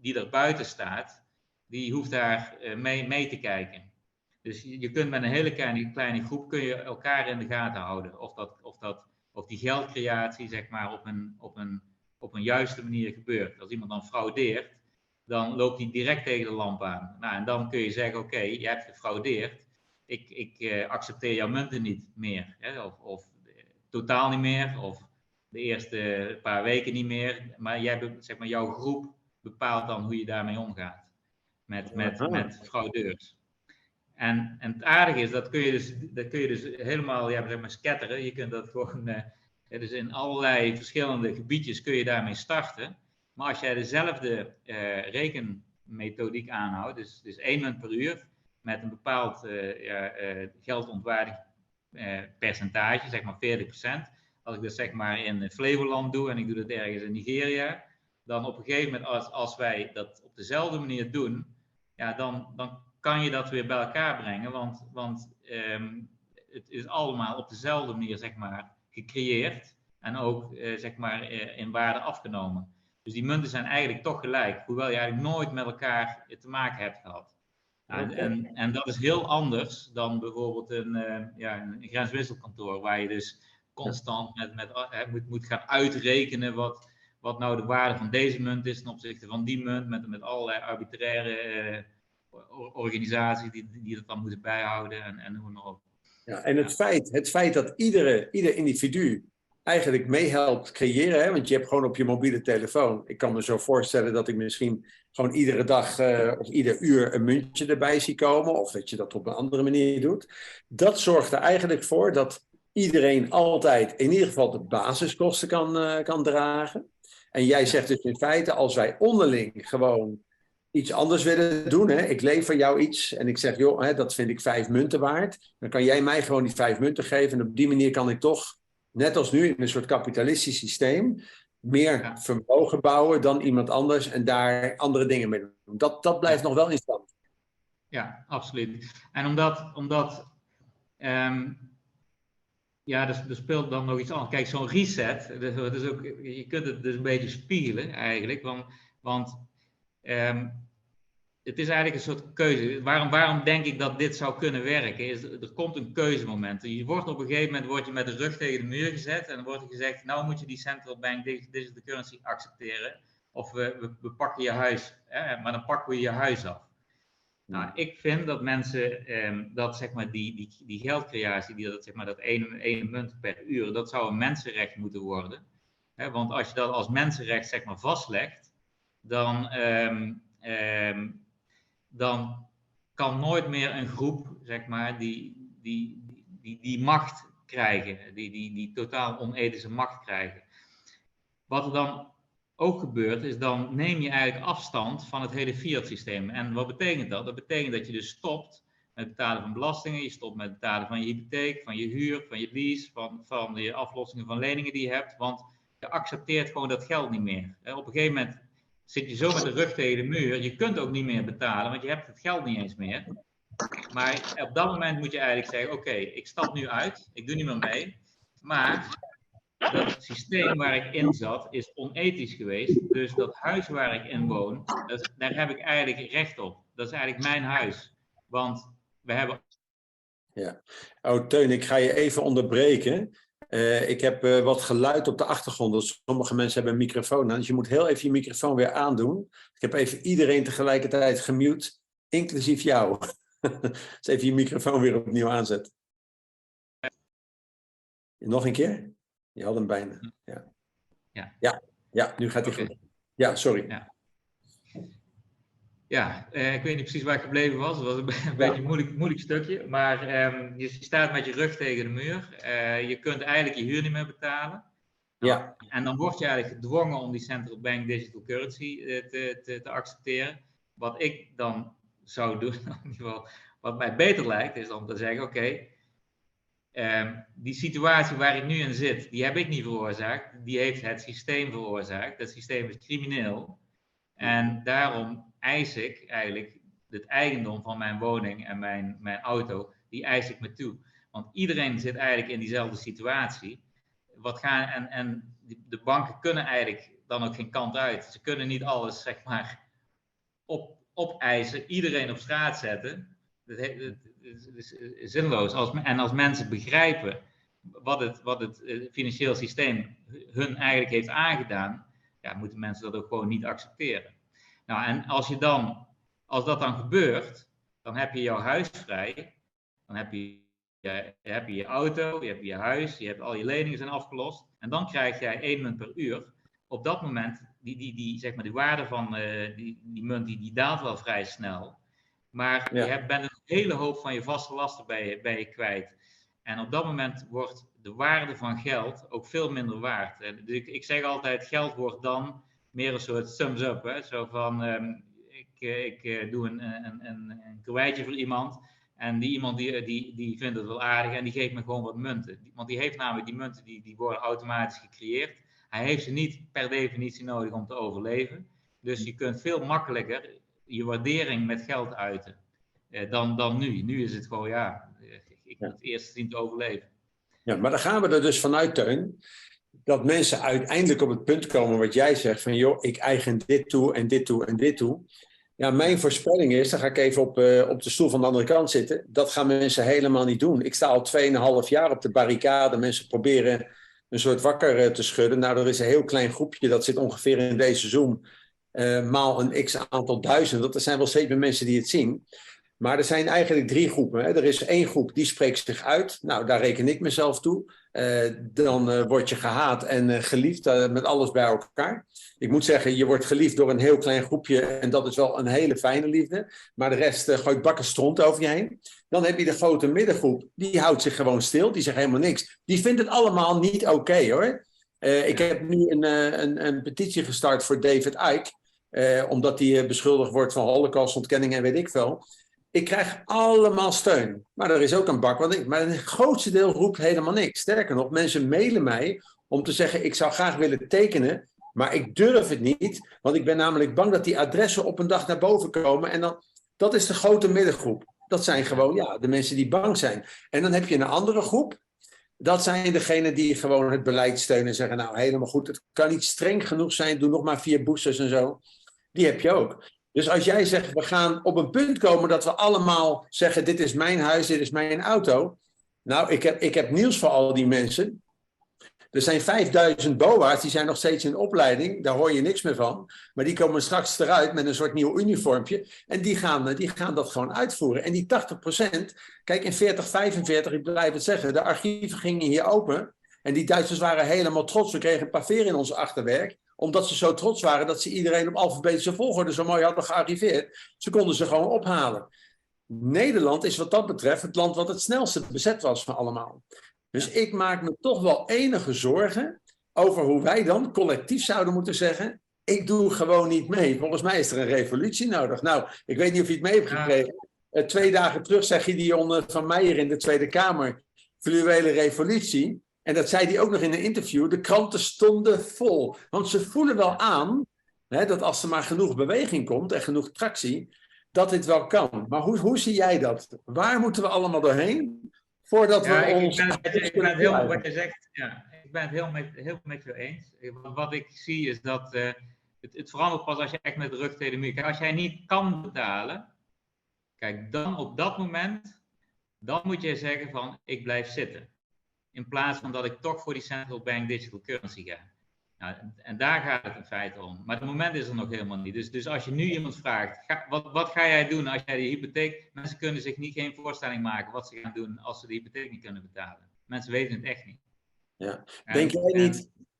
die er buiten staat, die hoeft daar mee te kijken. Dus je kunt met een hele kleine groep kun je elkaar in de gaten houden. Of die geldcreatie zeg maar op een juiste manier gebeurt. Als iemand dan fraudeert, dan loopt hij direct tegen de lamp aan. Nou, en dan kun je zeggen, oké, je hebt gefraudeerd. Ik accepteer jouw munten niet meer. Hè? Of totaal niet meer. Of de eerste paar weken niet meer. Maar zeg maar, jouw groep bepaalt dan hoe je daarmee omgaat. Met fraudeurs. En het aardige is, dat kun je dus helemaal zeg maar, scatteren. Je kunt dat gewoon, dus in allerlei verschillende gebiedjes kun je daarmee starten. Maar als jij dezelfde rekenmethodiek aanhoudt, dus 1 munt per uur, met een bepaald geldontwaardingspercentage, zeg maar 40%. Als ik dat zeg maar in Flevoland doe en ik doe dat ergens in Nigeria, dan op een gegeven moment, als wij dat op dezelfde manier doen, ja, dan kan je dat weer bij elkaar brengen, want het is allemaal op dezelfde manier zeg maar, gecreëerd en ook zeg maar, in waarde afgenomen. Dus die munten zijn eigenlijk toch gelijk, hoewel je eigenlijk nooit met elkaar te maken hebt gehad. En dat is heel anders dan bijvoorbeeld een grenswisselkantoor, waar je dus constant moet gaan uitrekenen wat nou de waarde van deze munt is ten opzichte van die munt, met allerlei arbitraire organisaties die dat dan moeten bijhouden en hoe dan ook. Ja, en het feit dat ieder individu eigenlijk meehelpt creëren, hè, want je hebt gewoon op je mobiele telefoon, ik kan me zo voorstellen dat ik misschien gewoon iedere dag of ieder uur een muntje erbij zie komen, of dat je dat op een andere manier doet. Dat zorgt er eigenlijk voor dat iedereen altijd in ieder geval de basiskosten kan dragen. En jij zegt dus in feite, als wij onderling gewoon iets anders willen doen, hè? Ik lever jou iets en ik zeg, joh, hè, dat vind ik 5 munten waard. Dan kan jij mij gewoon die 5 munten geven. En op die manier kan ik toch, net als nu in een soort kapitalistisch systeem, meer vermogen bouwen dan iemand anders en daar andere dingen mee doen. Dat blijft nog wel in stand. Ja, absoluut. En omdat er speelt dan nog iets anders. Kijk, zo'n reset, dat is ook, je kunt het dus een beetje spiegelen eigenlijk, want het is eigenlijk een soort keuze. Waarom denk ik dat dit zou kunnen werken? Er komt een keuzemoment. Je wordt op een gegeven moment met de rug tegen de muur gezet en dan wordt er gezegd, nou moet je die central bank digital currency accepteren of we pakken je huis, maar dan pakken we je huis af. Nou, ik vind dat mensen, dat zeg maar die geldcreatie, dat ene munt per uur, dat zou een mensenrecht moeten worden. Want als je dat als mensenrecht zeg maar vastlegt, dan kan nooit meer een groep zeg maar die macht krijgen, die totaal onethische macht krijgen. Wat er dan ook gebeurt, is dan neem je eigenlijk afstand van het hele fiat systeem. En wat betekent dat? Dat betekent dat je dus stopt met het betalen van belastingen, je stopt met het betalen van je hypotheek, van je huur, van je lease, van je aflossingen van leningen die je hebt, want je accepteert gewoon dat geld niet meer. Op een gegeven moment zit je zo met de rug tegen de muur, je kunt ook niet meer betalen, want je hebt het geld niet eens meer. Maar op dat moment moet je eigenlijk zeggen, oké, ik stap nu uit, ik doe niet meer mee, maar dat systeem waar ik in zat is onethisch geweest. Dus dat huis waar ik in woon, daar heb ik eigenlijk recht op. Dat is eigenlijk mijn huis. Want we hebben... Ja. Oh, Teun, ik ga je even onderbreken. Ik heb wat geluid op de achtergrond. Dus sommige mensen hebben een microfoon aan. Dus je moet heel even je microfoon weer aandoen. Ik heb even iedereen tegelijkertijd gemute, inclusief jou. Dus even je microfoon weer opnieuw aanzetten. Nog een keer? Je had hem bijna. Ja, nu gaat hij goed. Ja, sorry. Ja, ik weet niet precies waar ik gebleven was. Het was een beetje een moeilijk stukje. Maar je staat met je rug tegen de muur. Je kunt eigenlijk je huur niet meer betalen. Ja. En dan word je eigenlijk gedwongen om die central bank digital currency te accepteren. Wat ik dan zou doen, in ieder geval, wat mij beter lijkt, is om te zeggen, oké, die situatie waar ik nu in zit, die heb ik niet veroorzaakt. Die heeft het systeem veroorzaakt. Dat systeem is crimineel. En daarom eis ik eigenlijk het eigendom van mijn woning en mijn auto, die eis ik me toe. Want iedereen zit eigenlijk in diezelfde situatie. En de banken kunnen eigenlijk dan ook geen kant uit. Ze kunnen niet alles, zeg maar, opeisen, iedereen op straat zetten. Dat is zinloos. En als mensen begrijpen wat het financieel systeem hun eigenlijk heeft aangedaan, ja, moeten mensen dat ook gewoon niet accepteren. Nou, en als dat dan gebeurt, dan heb je jouw huis vrij, dan heb je je auto, je hebt je huis, je hebt al je leningen zijn afgelost, en dan krijg jij 1 munt per uur. Op dat moment, zeg maar, die waarde van die munt, die daalt wel vrij snel. Maar je bent een hele hoop van je vaste lasten bij je kwijt. En op dat moment wordt de waarde van geld ook veel minder waard. Dus ik zeg altijd, geld wordt dan meer een soort thumbs up. Hè? Zo van, ik doe een kwijtje voor iemand. En die iemand die vindt het wel aardig en die geeft me gewoon wat munten. Want die heeft namelijk die munten, die worden automatisch gecreëerd. Hij heeft ze niet per definitie nodig om te overleven. Dus je kunt veel makkelijker je waardering met geld uiten dan nu. Nu is het gewoon, ik moet eerst zien te overleven. Ja, maar dan gaan we er dus vanuit, Teun, dat mensen uiteindelijk op het punt komen wat jij zegt, van joh, ik eigen dit toe en dit toe en dit toe. Ja, mijn voorspelling is, dan ga ik even op de stoel van de andere kant zitten, dat gaan mensen helemaal niet doen. Ik sta al 2,5 jaar op de barricade, mensen proberen een soort wakker te schudden. Nou, er is een heel klein groepje, dat zit ongeveer in deze Zoom, maal een x-aantal duizend. Dat zijn wel 7 mensen die het zien. Maar er zijn eigenlijk 3 groepen. Hè. Er is 1 groep die spreekt zich uit. Nou, daar reken ik mezelf toe. Dan word je gehaat en geliefd met alles bij elkaar. Ik moet zeggen, je wordt geliefd door een heel klein groepje en dat is wel een hele fijne liefde. Maar de rest gooit bakken stront over je heen. Dan heb je de grote middengroep, die houdt zich gewoon stil. Die zegt helemaal niks. Die vindt het allemaal niet oké, hoor. Ik heb nu een petitie gestart voor David Icke. Omdat hij beschuldigd wordt van holocaustontkenning en weet ik veel. Ik krijg allemaal steun. Maar er is ook een bak. Maar het grootste deel roept helemaal niks. Sterker nog, mensen mailen mij om te zeggen, ik zou graag willen tekenen, maar ik durf het niet. Want ik ben namelijk bang dat die adressen op een dag naar boven komen. En dat is de grote middengroep. Dat zijn gewoon de mensen die bang zijn. En dan heb je een andere groep. Dat zijn degenen die gewoon het beleid steunen en zeggen, nou helemaal goed, het kan niet streng genoeg zijn, doe nog maar 4 boosters en zo. Die heb je ook. Dus als jij zegt, we gaan op een punt komen dat we allemaal zeggen, dit is mijn huis, dit is mijn auto. Nou, ik heb nieuws voor al die mensen. Er zijn 5000 BOA's, die zijn nog steeds in opleiding. Daar hoor je niks meer van. Maar die komen straks eruit met een soort nieuw uniformpje. En die gaan dat gewoon uitvoeren. En die 80%, kijk in 40, 45, ik blijf het zeggen, de archieven gingen hier open. En die Duitsers waren helemaal trots. We kregen een paar veren in ons achterwerk. Omdat ze zo trots waren dat ze iedereen op alfabetische volgorde zo mooi hadden gearriveerd. Ze konden ze gewoon ophalen. Nederland is wat dat betreft het land wat het snelste bezet was van allemaal. Dus ik maak me toch wel enige zorgen over hoe wij dan collectief zouden moeten zeggen, ik doe gewoon niet mee. Volgens mij is er een revolutie nodig. Nou, ik weet niet of je het mee hebt gekregen. 2 dagen terug zei Gideon van Meijer in de Tweede Kamer, fluwele revolutie. En dat zei hij ook nog in een interview. De kranten stonden vol. Want ze voelen wel aan, dat als er maar genoeg beweging komt en genoeg tractie, dat dit wel kan. Maar hoe zie jij dat? Waar moeten we allemaal doorheen? Voordat we ons... Ik ben het heel wat je zegt. Ja, ik ben het heel met je eens. Wat ik zie is dat het verandert pas als je echt met de rug tegen de muur. Kijk, als jij niet kan betalen, kijk, dan op dat moment, dan moet je zeggen van, ik blijf zitten. In plaats van dat ik toch voor die central bank digital currency ga. Nou, en daar gaat het in feite om. Maar het moment is er nog helemaal niet. Dus als je nu iemand vraagt, wat ga jij doen als jij de hypotheek... Mensen kunnen zich geen voorstelling maken wat ze gaan doen als ze de hypotheek niet kunnen betalen. Mensen weten het echt niet. Ja.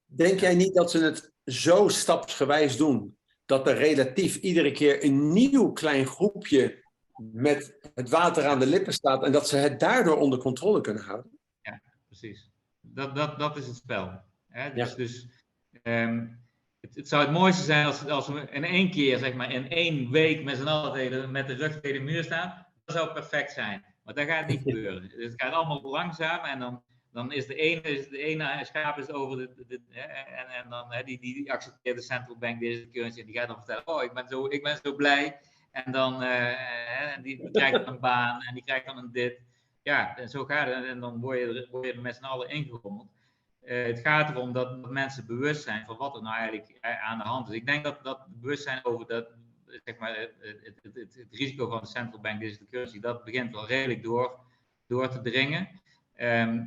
Denk jij niet dat ze het zo stapsgewijs doen, dat er relatief iedere keer een nieuw klein groepje met het water aan de lippen staat en dat ze het daardoor onder controle kunnen houden? Ja, precies. Dat is het spel. Dus het zou het mooiste zijn als we in 1 keer, zeg maar, in 1 week met z'n allen met de rug tegen de muur staan. Dat zou perfect zijn. Maar dat gaat niet gebeuren. Het gaat allemaal langzaam en dan is de ene schaap is over en dan die accepteert de central bank deze currency en die gaat dan vertellen, oh ik ben zo blij en dan die krijgt dan een baan en die krijgt dan een dit. Ja, en zo gaat het en dan word je er met z'n allen ingerommeld. Het gaat erom dat mensen bewust zijn van wat er nou eigenlijk aan de hand is. Ik denk dat bewustzijn over dat, zeg maar, het risico van de central bank digital currency, dat begint wel redelijk door te dringen.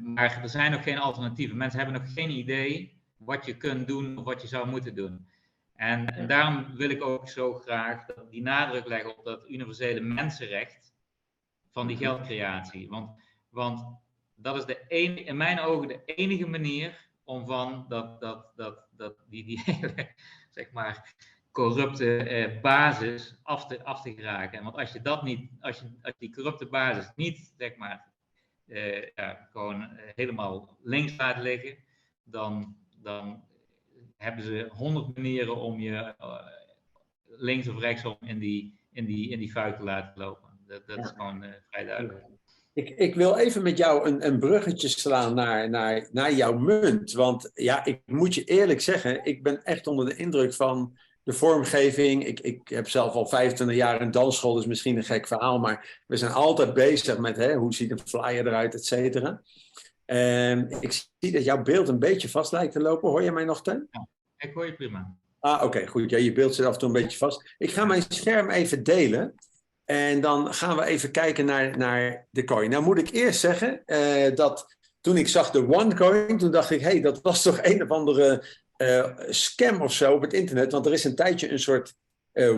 Maar er zijn nog geen alternatieven. Mensen hebben nog geen idee wat je kunt doen of wat je zou moeten doen. En daarom wil ik ook zo graag die nadruk leggen op dat universele mensenrecht van die geldcreatie. Want dat is in mijn ogen de enige manier om van die hele, zeg maar, corrupte basis af te geraken. Want als je dat niet, als je die corrupte basis niet, zeg maar, gewoon helemaal links laat liggen, dan hebben ze 100 manieren om je links of rechtsom in die fuik te laten lopen. Dat is gewoon vrij duidelijk. Ik wil even met jou een bruggetje slaan naar jouw munt. Want ja, ik moet je eerlijk zeggen, ik ben echt onder de indruk van de vormgeving. Ik heb zelf al 25 jaar een dansschool, dus misschien een gek verhaal. Maar we zijn altijd bezig met hoe ziet een flyer eruit, et cetera. Ik zie dat jouw beeld een beetje vast lijkt te lopen. Hoor je mij nog, Teun? Ja, ik hoor je prima. Oké, goed. Ja, je beeld zit af en toe een beetje vast. Ik ga mijn scherm even delen. En dan gaan we even kijken naar de coin. Nou moet ik eerst zeggen dat toen ik zag de OneCoin, toen dacht ik, hey, dat was toch een of andere scam of zo op het internet. Want er is een tijdje een soort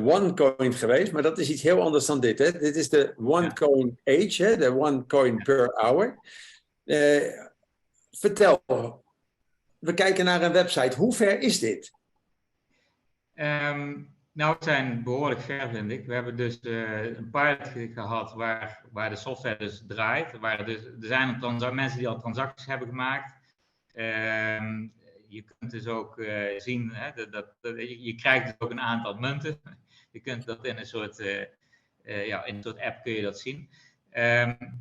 OneCoin geweest, maar dat is iets heel anders dan dit. Hè? Dit is de OneCoin Age, hè? De OneCoin per hour. Vertel, we kijken naar een website. Hoe ver is dit? Nou, we zijn behoorlijk ver, vind ik. We hebben dus een pilot gehad waar de software dus draait. Er zijn mensen die al transacties hebben gemaakt. Je kunt dus ook zien, je krijgt dus ook een aantal munten. Je kunt dat in een soort app kun je dat zien.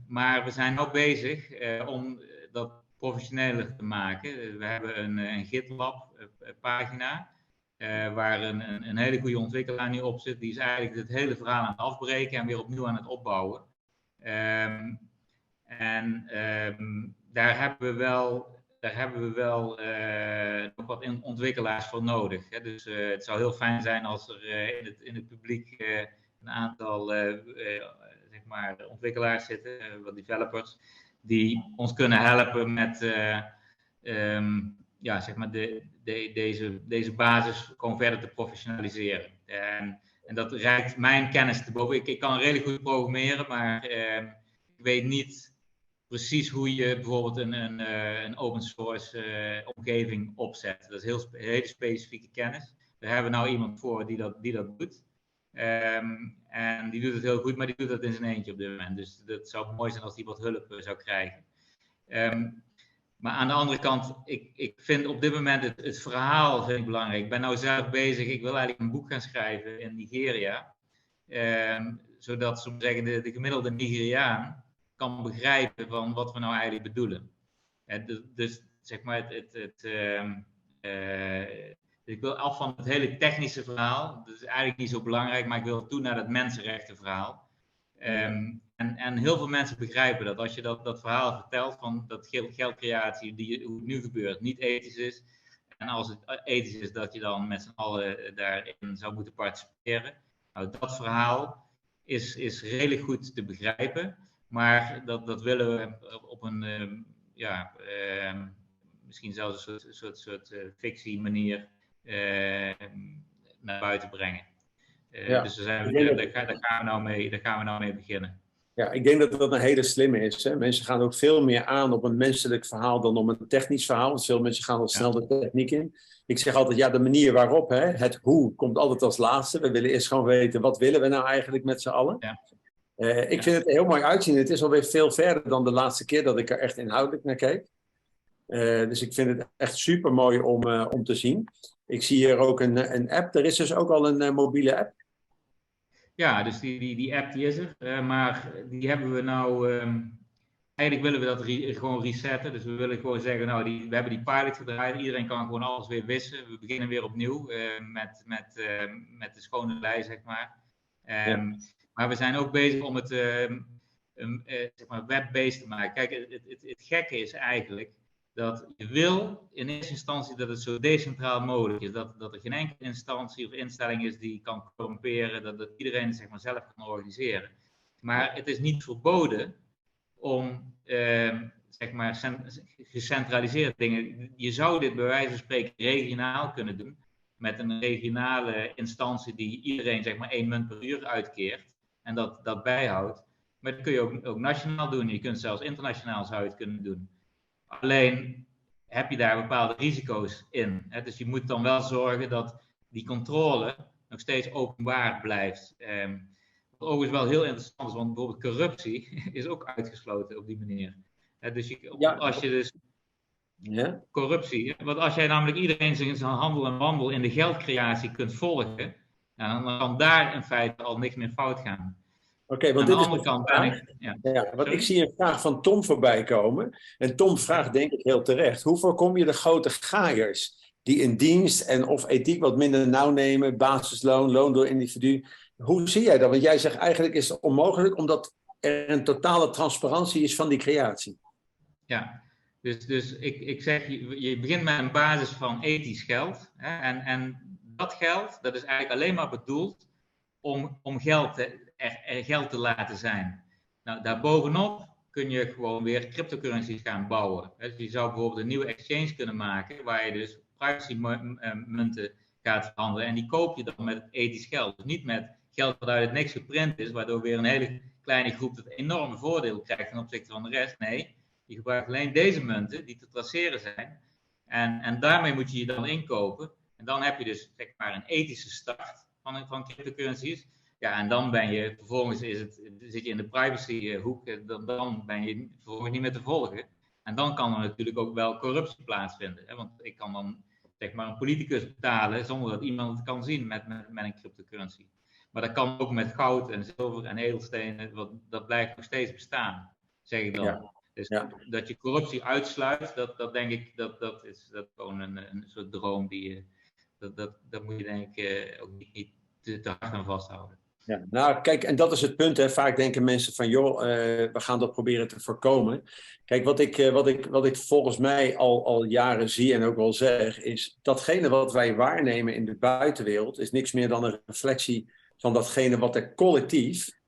Maar we zijn ook bezig om dat professioneler te maken. We hebben een GitLab pagina. Waar een hele goede ontwikkelaar nu op zit. Die is eigenlijk het hele verhaal aan het afbreken en weer opnieuw aan het opbouwen. Daar hebben we wel nog wat ontwikkelaars voor nodig. Hè. Dus het zou heel fijn zijn als er in het publiek een aantal zeg maar ontwikkelaars zitten, wat developers, die ons kunnen helpen met zeg maar deze basis gewoon verder te professionaliseren. En dat reikt mijn kennis te boven. Ik kan redelijk goed programmeren, maar ik weet niet precies hoe je bijvoorbeeld een open source omgeving opzet. Dat is hele specifieke kennis. Daar hebben we nou iemand voor die dat doet. En die doet het heel goed, maar die doet dat in zijn eentje op dit moment. Dus dat zou mooi zijn als die wat hulp zou krijgen. Maar aan de andere kant, ik vind op dit moment het verhaal vind ik belangrijk. Ik ben nou zelf bezig, ik wil eigenlijk een boek gaan schrijven in Nigeria. Zodat de gemiddelde Nigeriaan kan begrijpen van wat we nou eigenlijk bedoelen. Dus zeg maar, ik wil af van het hele technische verhaal. Dat is eigenlijk niet zo belangrijk, maar ik wil toe naar het mensenrechtenverhaal. En heel veel mensen begrijpen dat als je dat verhaal vertelt van dat geldcreatie, hoe het nu gebeurt, niet ethisch is. En als het ethisch is, dat je dan met z'n allen daarin zou moeten participeren. Nou, dat verhaal is redelijk goed te begrijpen. Maar dat willen we op een, misschien zelfs een soort fictie manier naar buiten brengen. Dus daar gaan we nou mee beginnen. Ja, ik denk dat dat een hele slimme is. Hè? Mensen gaan ook veel meer aan op een menselijk verhaal dan op een technisch verhaal. Want veel mensen gaan al snel de techniek in. Ik zeg altijd, de manier waarop, het hoe, komt altijd als laatste. We willen eerst gewoon weten, wat willen we nou eigenlijk met z'n allen? Ja. Ik vind het er heel mooi uitzien. Het is alweer veel verder dan de laatste keer dat ik er echt inhoudelijk naar keek. Dus ik vind het echt super mooi om te zien. Ik zie hier ook een app. Er is dus ook al een mobiele app. Ja, dus die app die is er. Maar die hebben we nou eigenlijk willen we dat gewoon resetten. Dus we willen gewoon zeggen, nou, we hebben die pilot gedraaid. Iedereen kan gewoon alles weer wissen. We beginnen weer opnieuw met de schone lei, zeg maar. Maar we zijn ook bezig om het zeg maar web-based te maken. Kijk, het gekke is eigenlijk dat je wil in eerste instantie dat het zo decentraal mogelijk is. Dat er geen enkele instantie of instelling is die kan corrumperen. Dat iedereen zeg maar zelf kan organiseren. Maar het is niet verboden om zeg maar gecentraliseerde dingen. Je zou dit bij wijze van spreken regionaal kunnen doen. Met een regionale instantie die iedereen zeg maar 1 munt per uur uitkeert. En dat bijhoudt. Maar dat kun je ook nationaal doen. Je kunt zelfs internationaal zou je het kunnen doen. Alleen heb je daar bepaalde risico's in. Hè? Dus je moet dan wel zorgen dat die controle nog steeds openbaar blijft. Wat overigens wel heel interessant is, want bijvoorbeeld corruptie is ook uitgesloten op die manier. Dus als je dus corruptie, want als jij namelijk iedereen zijn handel en wandel in de geldcreatie kunt volgen, dan kan daar in feite al niks meer fout gaan. Oké, want dit is de kant. Want ik zie een vraag van Tom voorbij komen. En Tom vraagt denk ik heel terecht. Hoe voorkom je de grote gaaiers die in dienst en of ethiek wat minder nauw nemen, basisloon, loon door individu? Hoe zie jij dat? Want jij zegt eigenlijk is het onmogelijk omdat er een totale transparantie is van die creatie. Ja, dus ik zeg, je begint met een basis van ethisch geld. Hè, en dat geld, dat is eigenlijk alleen maar bedoeld om geld te laten zijn. Nou, daarbovenop kun je gewoon weer cryptocurrencies gaan bouwen. Dus je zou bijvoorbeeld een nieuwe exchange kunnen maken, waar je dus privacy-munten gaat verhandelen. En die koop je dan met ethisch geld. Dus niet met geld dat uit het niks geprint is, waardoor weer een hele kleine groep het enorme voordeel krijgt ten opzichte van de rest. Nee, je gebruikt alleen deze munten die te traceren zijn. En daarmee moet je je dan inkopen. En dan heb je dus zeg maar een ethische start van cryptocurrencies. Ja, en dan ben je, vervolgens zit je in de privacyhoek, dan ben je vervolgens niet meer te volgen. En dan kan er natuurlijk ook wel corruptie plaatsvinden. Hè? Want ik kan dan zeg maar een politicus betalen zonder dat iemand het kan zien met een cryptocurrency. Maar dat kan ook met goud en zilver en edelstenen, dat blijft nog steeds bestaan, zeg ik dan. Ja. Dus dat je corruptie uitsluit, dat denk ik, dat is gewoon een soort droom die dat moet je denk ik ook niet te hard aan vasthouden. Ja, nou kijk, en dat is het punt. Hè. Vaak denken mensen van, joh, we gaan dat proberen te voorkomen. Kijk, wat ik volgens mij al jaren zie en ook wel zeg, is datgene wat wij waarnemen in de buitenwereld, is niks meer dan een reflectie van datgene wat er collectief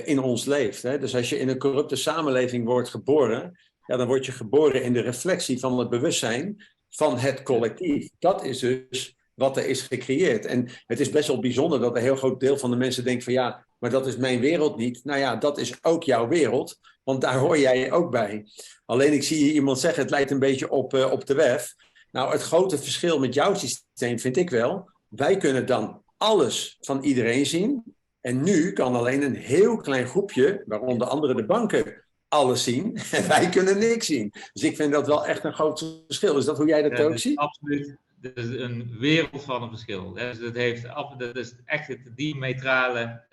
in ons leeft. Hè. Dus als je in een corrupte samenleving wordt geboren, ja, dan word je geboren in de reflectie van het bewustzijn van het collectief. Dat is dus wat er is gecreëerd. En het is best wel bijzonder dat een heel groot deel van de mensen denkt van ja, maar dat is mijn wereld niet. Nou ja, dat is ook jouw wereld, want daar hoor jij ook bij. Alleen ik zie hier iemand zeggen, het lijkt een beetje op de WEF. Nou, het grote verschil met jouw systeem vind ik wel, wij kunnen dan alles van iedereen zien. En nu kan alleen een heel klein groepje, waaronder andere de banken, alles zien. En wij kunnen niks zien. Dus ik vind dat wel echt een groot verschil. Is dat hoe jij dat ook ziet? Absoluut. Het is een wereld van een verschil. Dus dat is echt het diametrale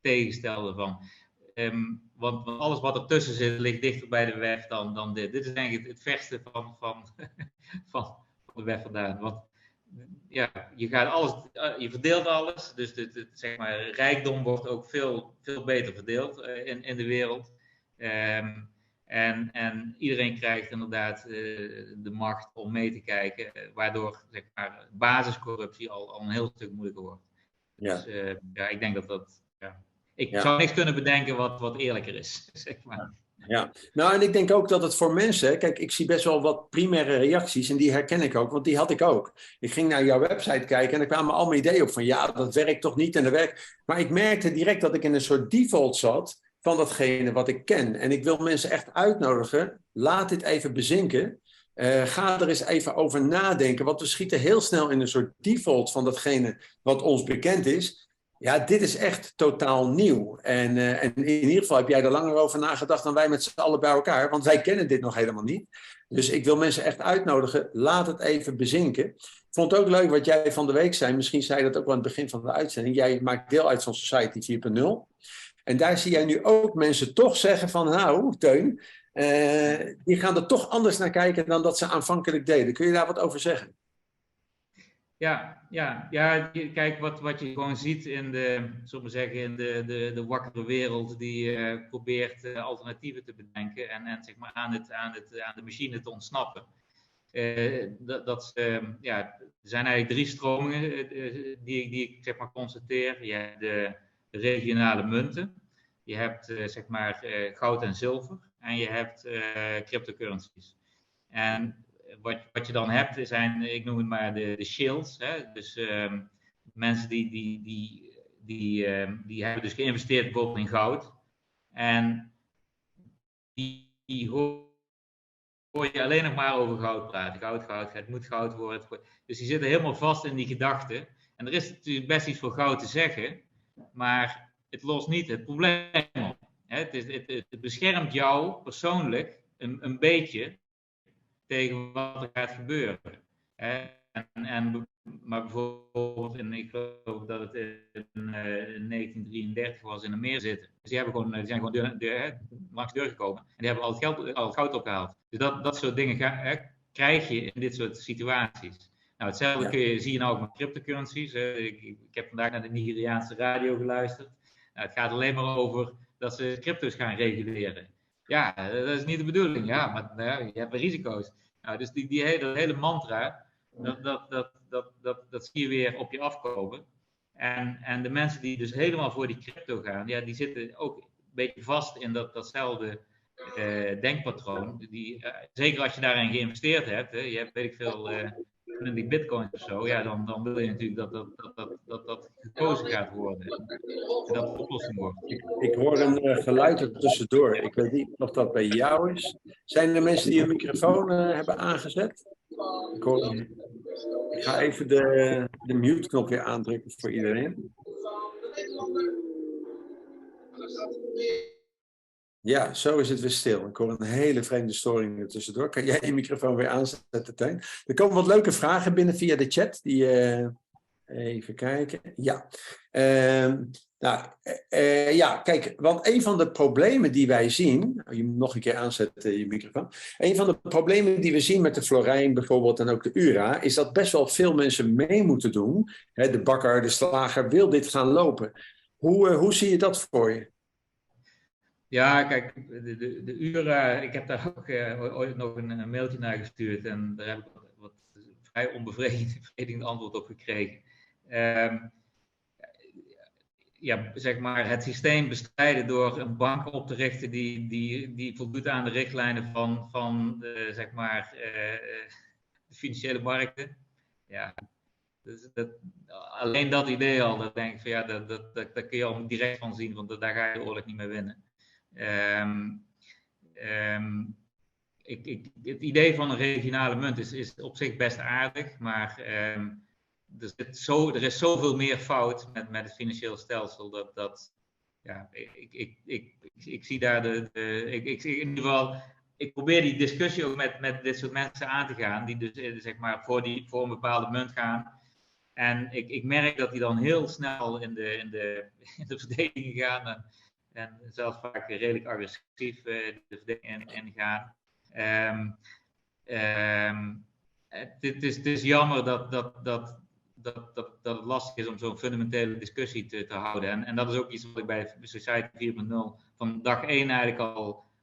tegenstelde van. Want alles wat ertussen zit, ligt dichter bij de WEF dan dit. Dit is eigenlijk het verste van de WEF vandaan. Want ja, je verdeelt alles. Dus zeg maar, rijkdom wordt ook veel beter verdeeld in de wereld. En iedereen krijgt inderdaad de macht om mee te kijken, waardoor zeg maar, basiscorruptie al een heel stuk moeilijker wordt. Ja. Dus ik denk dat ik zou niks kunnen bedenken wat eerlijker is, zeg maar. Ja, nou en ik denk ook dat het voor mensen, kijk, ik zie best wel wat primaire reacties en die herken ik ook, want die had ik ook. Ik ging naar jouw website kijken en er kwamen allemaal ideeën op van ja, dat werkt toch niet en dat werkt. Maar ik merkte direct dat ik in een soort default zat van datgene wat ik ken. En ik wil mensen echt uitnodigen, laat dit even bezinken. Ga er eens even over nadenken, want we schieten heel snel in een soort default van datgene wat ons bekend is. Ja, dit is echt totaal nieuw. En in ieder geval heb jij er langer over nagedacht dan wij met z'n allen bij elkaar, want wij kennen dit nog helemaal niet. Dus ik wil mensen echt uitnodigen, laat het even bezinken. Ik vond het ook leuk wat jij van de week zei, misschien zei je dat ook wel aan het begin van de uitzending. Jij maakt deel uit van Society 4.0. En daar zie jij nu ook mensen toch zeggen van, nou, Teun, die gaan er toch anders naar kijken dan dat ze aanvankelijk deden. Kun je daar wat over zeggen? Ja, kijk, wat je gewoon ziet in zullen we zeggen, in de wakkere wereld die probeert alternatieven te bedenken en zeg maar aan de machine te ontsnappen. Er zijn eigenlijk 3 stromingen die ik zeg maar constateer. Je hebt de regionale munten, je hebt zeg maar goud en zilver en je hebt cryptocurrencies. En wat je dan hebt zijn, ik noem het maar de shills. Hè? Dus mensen die hebben dus geïnvesteerd bijvoorbeeld in goud. En die hoor je alleen nog maar over goud praten. Goud, het moet goud worden. Dus die zitten helemaal vast in die gedachten. En er is natuurlijk best iets voor goud te zeggen, maar het lost niet het probleem op. Het beschermt jou persoonlijk een beetje tegen wat er gaat gebeuren. Maar bijvoorbeeld, ik geloof dat het in 1933 was, in Amerika zitten. Dus die zijn gewoon langs de deur gekomen en die hebben al het goud opgehaald. Dus dat soort dingen krijg je in dit soort situaties. Nou, hetzelfde zie je nou ook met cryptocurrencies. Ik heb vandaag naar de Nigeriaanse radio geluisterd. Nou, het gaat alleen maar over dat ze crypto's gaan reguleren. Ja, dat is niet de bedoeling. Ja, maar je hebt risico's. Nou, dus die hele mantra, dat zie je weer op je afkomen. En de mensen die dus helemaal voor die crypto gaan, ja, die zitten ook een beetje vast in datzelfde denkpatroon. Zeker als je daarin geïnvesteerd hebt, hè, je hebt, weet ik veel, in die bitcoins of zo, ja, dan wil je natuurlijk dat gekozen gaat worden. En dat de oplossing wordt. Ik hoor een geluid er tussendoor. Ik weet niet of dat bij jou is. Zijn er mensen die een microfoon hebben aangezet? Ik ga even de mute-knop weer aandrukken voor iedereen. Ja, zo is het weer stil. Ik hoor een hele vreemde storing er tussendoor. Kan jij je microfoon weer aanzetten, Teun? Er komen wat leuke vragen binnen via de chat. Even kijken. Ja. Ja, kijk, want een van de problemen die wij zien, je moet nog een keer aanzetten je microfoon. Een van de problemen die we zien met de Florijn bijvoorbeeld en ook de URA, is dat best wel veel mensen mee moeten doen. De bakker, de slager wil dit gaan lopen. Hoe zie je dat voor je? Ja, kijk, de URA, ik heb daar ook ooit nog een mailtje naar gestuurd en daar heb ik wat vrij onbevredigend antwoord op gekregen. Ja, zeg maar, het systeem bestrijden door een bank op te richten die voldoet aan de richtlijnen van zeg maar, de financiële markten. Ja, dus alleen dat idee al, dat denk ik van ja, daar kun je al direct van zien, want daar ga je de oorlog niet mee winnen. Het idee van een regionale munt is op zich best aardig, maar er is zoveel meer fout met het financieel stelsel ik zie daar in ieder geval, ik probeer die discussie ook met dit soort mensen aan te gaan, die dus zeg maar voor een bepaalde munt gaan. En ik merk dat die dan heel snel in de verdediging gaan en zelfs vaak redelijk agressief de verdediging in gaan. Het is jammer dat het lastig is om zo'n fundamentele discussie te houden. En dat is ook iets wat ik bij Society 4.0 van dag 1 eigenlijk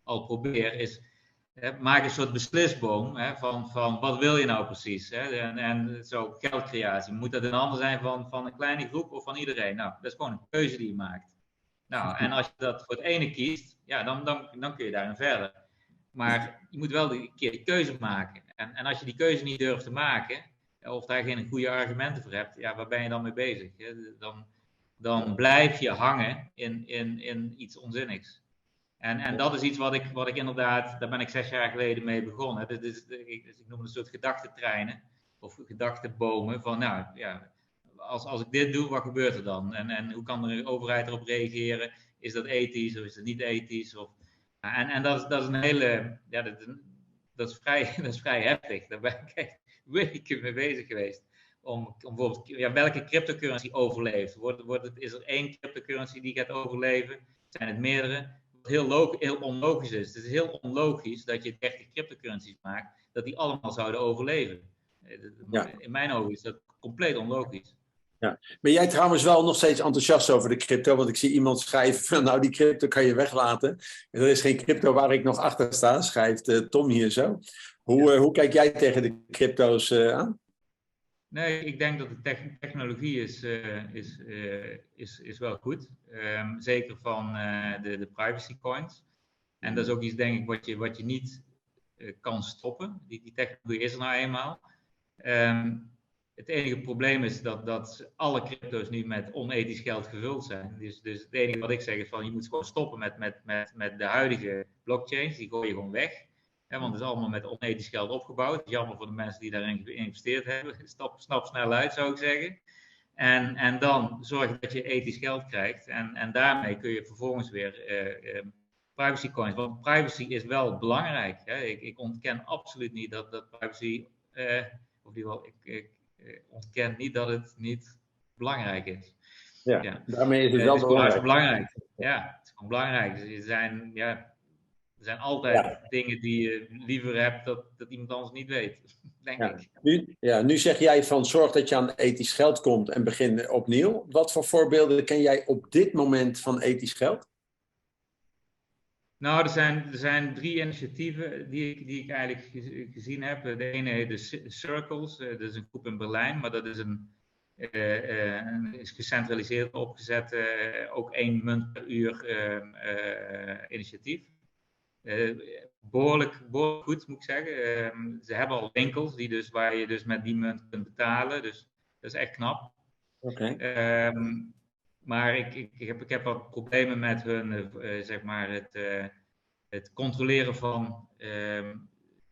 al probeer, is maak een soort beslisboom van wat wil je nou precies. En zo geldcreatie, moet dat een handen zijn van een kleine groep of van iedereen? Nou, dat is gewoon een keuze die je maakt. Nou, en als je dat voor het ene kiest, ja, dan kun je daarin verder. Maar je moet wel een keer die keuze maken. En als je die keuze niet durft te maken, of daar geen goede argumenten voor hebt, ja, waar ben je dan mee bezig? Dan blijf je hangen in iets onzinnigs. En dat is iets wat ik inderdaad, daar ben ik 6 jaar geleden mee begonnen. Ik noem het een soort gedachtentreinen of gedachtenbomen van, nou ja, als ik dit doe, wat gebeurt er dan? En hoe kan de overheid erop reageren? Is dat ethisch of is dat niet ethisch? En dat is een hele, ja, dat is vrij heftig. Daar ben ik echt weken mee bezig geweest. Om bijvoorbeeld, ja, welke cryptocurrency overleeft? Is er één cryptocurrency die gaat overleven? zijn het meerdere, wat heel onlogisch is. Het is heel onlogisch dat je 30 cryptocurrencies maakt, dat die allemaal zouden overleven. Ja. In mijn ogen is dat compleet onlogisch. Ja. Ben jij trouwens wel nog steeds enthousiast over de crypto? Want ik zie iemand schrijven van nou die crypto kan je weglaten. Er is geen crypto waar ik nog achter sta, schrijft Tom hier zo. Hoe kijk jij tegen de crypto's aan? Nee, ik denk dat de technologie is wel goed. Zeker van de privacy coins. En dat is ook iets, denk ik, wat je niet kan stoppen. Die technologie is er nou eenmaal. Het enige probleem is dat alle crypto's nu met onethisch geld gevuld zijn. Dus het enige wat ik zeg is van je moet gewoon stoppen met de huidige blockchains. Die gooi je gewoon weg. Want het is allemaal met onethisch geld opgebouwd. Jammer voor de mensen die daarin geïnvesteerd hebben. Snap snel uit, zou ik zeggen. En dan zorg dat je ethisch geld krijgt. En daarmee kun je vervolgens weer privacy coins. Want privacy is wel belangrijk. Hè? Ik ontken absoluut niet dat privacy... ik ontken niet dat het niet belangrijk is. Ja. Daarmee is het wel belangrijk. Ja, het is gewoon belangrijk. Dus er zijn altijd dingen die je liever hebt dat iemand anders niet weet, denk ik. Nu zeg jij van zorg dat je aan ethisch geld komt en begin opnieuw. Wat voor voorbeelden ken jij op dit moment van ethisch geld? Nou, er zijn 3 initiatieven die ik eigenlijk gezien heb. De ene heet de Circles, dat is een groep in Berlijn, maar dat is is gecentraliseerd opgezet, ook 1 munt per uur initiatief. Behoorlijk goed, moet ik zeggen. Ze hebben al winkels waar je dus met die munt kunt betalen, dus dat is echt knap. Okay. Maar ik heb wat problemen met hun, zeg maar, het controleren van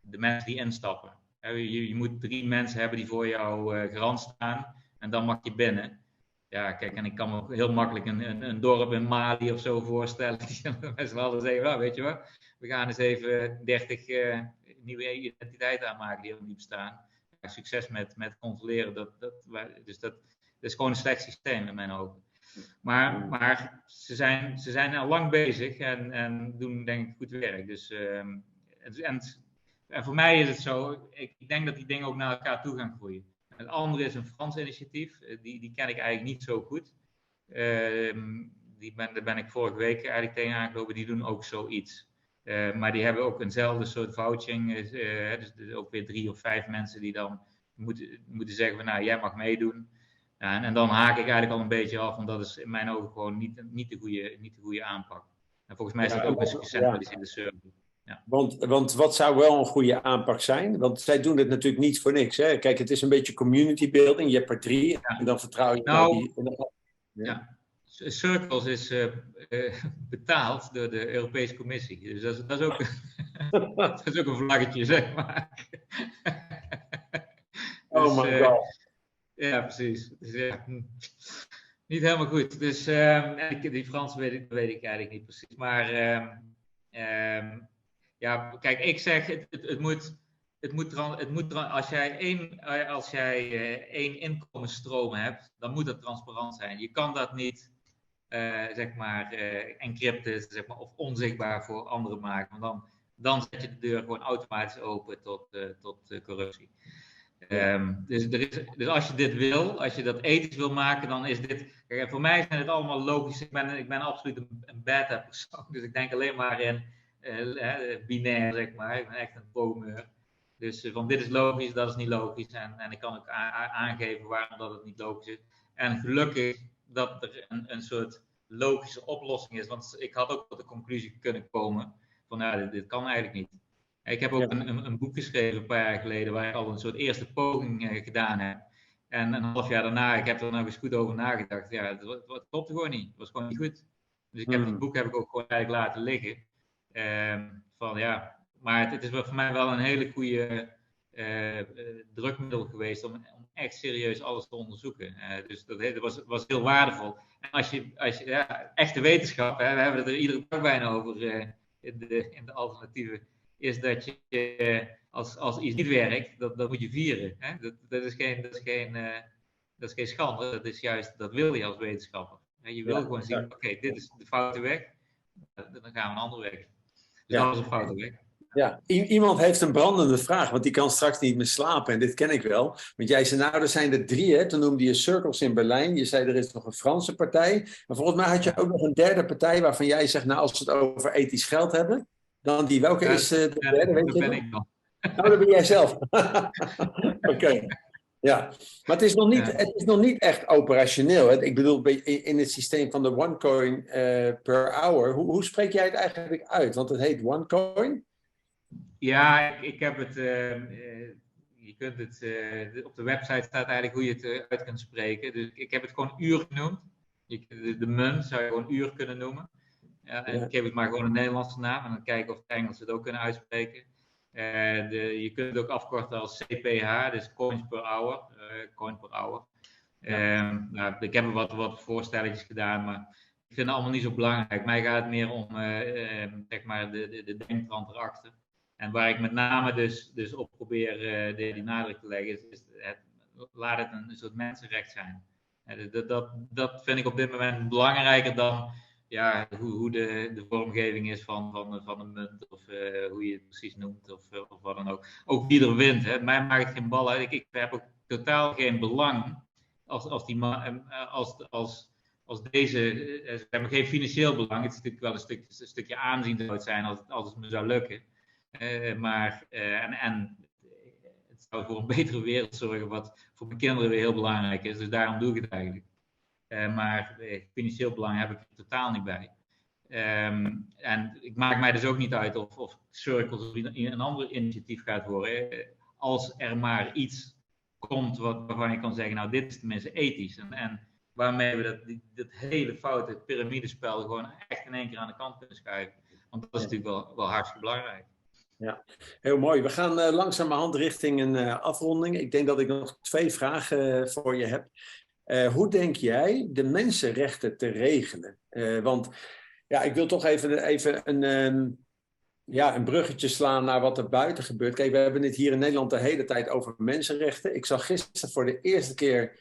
de mensen die instappen. Je moet 3 mensen hebben die voor jou garant staan en dan mag je binnen. Ja, kijk, en ik kan me heel makkelijk een dorp in Mali of zo voorstellen. Die met z'n allen zeggen, nou, weet je wat, we gaan eens even 30 nieuwe identiteiten aanmaken die er niet bestaan. Ja, succes met controleren. Dat is gewoon een slecht systeem in mijn ogen. Maar ze zijn al lang bezig en doen denk ik goed werk. Dus, en voor mij is het zo, ik denk dat die dingen ook naar elkaar toe gaan groeien. Het andere is een Frans initiatief, die ken ik eigenlijk niet zo goed. Daar ben ik vorige week eigenlijk tegen aangelopen, die doen ook zoiets. Maar die hebben ook eenzelfde soort vouching, dus ook weer 3 of 5 mensen die dan moeten zeggen van nou, jij mag meedoen. Ja, en dan haak ik eigenlijk al een beetje af, want dat is in mijn ogen gewoon niet de goede aanpak. En volgens mij is dat ook een gecentraliseerde server. Ja. Want wat zou wel een goede aanpak zijn? Want zij doen het natuurlijk niet voor niks. Hè? Kijk, het is een beetje community building. Je hebt er 3 en dan vertrouw je Ja. Circles is betaald door de Europese Commissie. Dus dat is ook, dat is ook een vlaggetje, zeg maar. Oh my god. Ja, precies. Dus, niet helemaal goed. Dus die Fransen weet ik eigenlijk niet precies. Maar ja, kijk, ik zeg, het moet als jij één inkomensstroom hebt, dan moet dat transparant zijn. Je kan dat niet, zeg maar, encrypten, zeg maar, of onzichtbaar voor anderen maken. Want dan zet je de deur gewoon automatisch open tot corruptie. Dus als je dit wil, als je dat ethisch wil maken, dan is dit... Kijk, voor mij zijn het allemaal logisch. Ik ben absoluut een beta persoon. Dus ik denk alleen maar in binair, zeg maar. Ik ben echt een programmeur. Dus van dit is logisch, dat is niet logisch. En ik kan ook aangeven waarom dat het niet logisch is. En gelukkig dat er een soort logische oplossing is. Want ik had ook tot de conclusie kunnen komen van nou, dit kan eigenlijk niet. Ik heb ook een boek geschreven een paar jaar geleden waar ik al een soort eerste poging gedaan heb. En een half jaar daarna, ik heb er nog eens goed over nagedacht. Ja, het klopte gewoon niet. Het was gewoon niet goed. Dus dat boek heb ik ook gewoon eigenlijk laten liggen. Maar het is voor mij wel een hele goede drukmiddel geweest om echt serieus alles te onderzoeken. Dus dat was heel waardevol. En als je echte wetenschap, we hebben het er iedere dag bijna over in de alternatieven, is dat je als iets niet werkt, dat moet je vieren. Hè? Dat is geen schande, dat is juist, dat wil je als wetenschapper. Je wil gewoon zien, oké, dit is de foute weg. dan gaan we een andere weg. Dus Ja. dat was een foute weg. Ja, iemand heeft een brandende vraag, want die kan straks niet meer slapen. En dit ken ik wel. Want jij zei, nou, er zijn er 3, hè? Toen noemde je Circles in Berlijn. Je zei, er is nog een Franse partij. Maar volgens mij had je ook nog een derde partij waarvan jij zegt, nou, als we het over ethisch geld hebben, dan die. Welke is de derde, weet je ben nog? ik dan. Nou, dat ben jij zelf. Oké. Ja, maar het is nog niet echt operationeel. Hè? Ik bedoel, in het systeem van de OneCoin per hour, hoe spreek jij het eigenlijk uit? Want het heet OneCoin. Ja, ik heb het. Je kunt het. Op de website staat eigenlijk hoe je het uit kunt spreken. Dus ik heb het gewoon uur genoemd. De munt zou je gewoon uur kunnen noemen. En ik geef het maar gewoon een Nederlandse naam. En dan kijken of de Engels het ook kunnen uitspreken. Je kunt het ook afkorten als CPH, dus coins per hour. Coin per hour. Nou, ik heb er wat voorstelletjes gedaan, maar ik vind het allemaal niet zo belangrijk. Mij gaat het meer om zeg maar de denktrand erachter. En waar ik met name dus op probeer die nadruk te leggen, is laat het een soort mensenrecht zijn. Dat vind ik op dit moment belangrijker dan ja, hoe de vormgeving is van een munt, of hoe je het precies noemt, of wat dan ook. Ook wie er wint. Hè. Mij maakt het geen bal uit. Ik heb ook totaal geen belang als deze, ze hebben geen financieel belang. Het is natuurlijk wel een stukje aanzien zou het zijn als het me zou lukken. Maar het zou voor een betere wereld zorgen, wat voor mijn kinderen weer heel belangrijk is. Dus daarom doe ik het eigenlijk. Maar financieel belang heb ik er totaal niet bij. En ik maak mij dus ook niet uit of Circles een ander initiatief gaat worden. Als er maar iets komt waarvan je kan zeggen, nou dit is tenminste ethisch. En waarmee we dat hele foute piramidespel gewoon echt in één keer aan de kant kunnen schuiven. Want dat is natuurlijk wel hartstikke belangrijk. Ja, heel mooi. We gaan langzamerhand richting een afronding. Ik denk dat ik nog 2 vragen voor je heb. Hoe denk jij de mensenrechten te regelen? Want ja, ik wil toch even een bruggetje slaan naar wat er buiten gebeurt. Kijk, we hebben het hier in Nederland de hele tijd over mensenrechten. Ik zag gisteren voor de eerste keer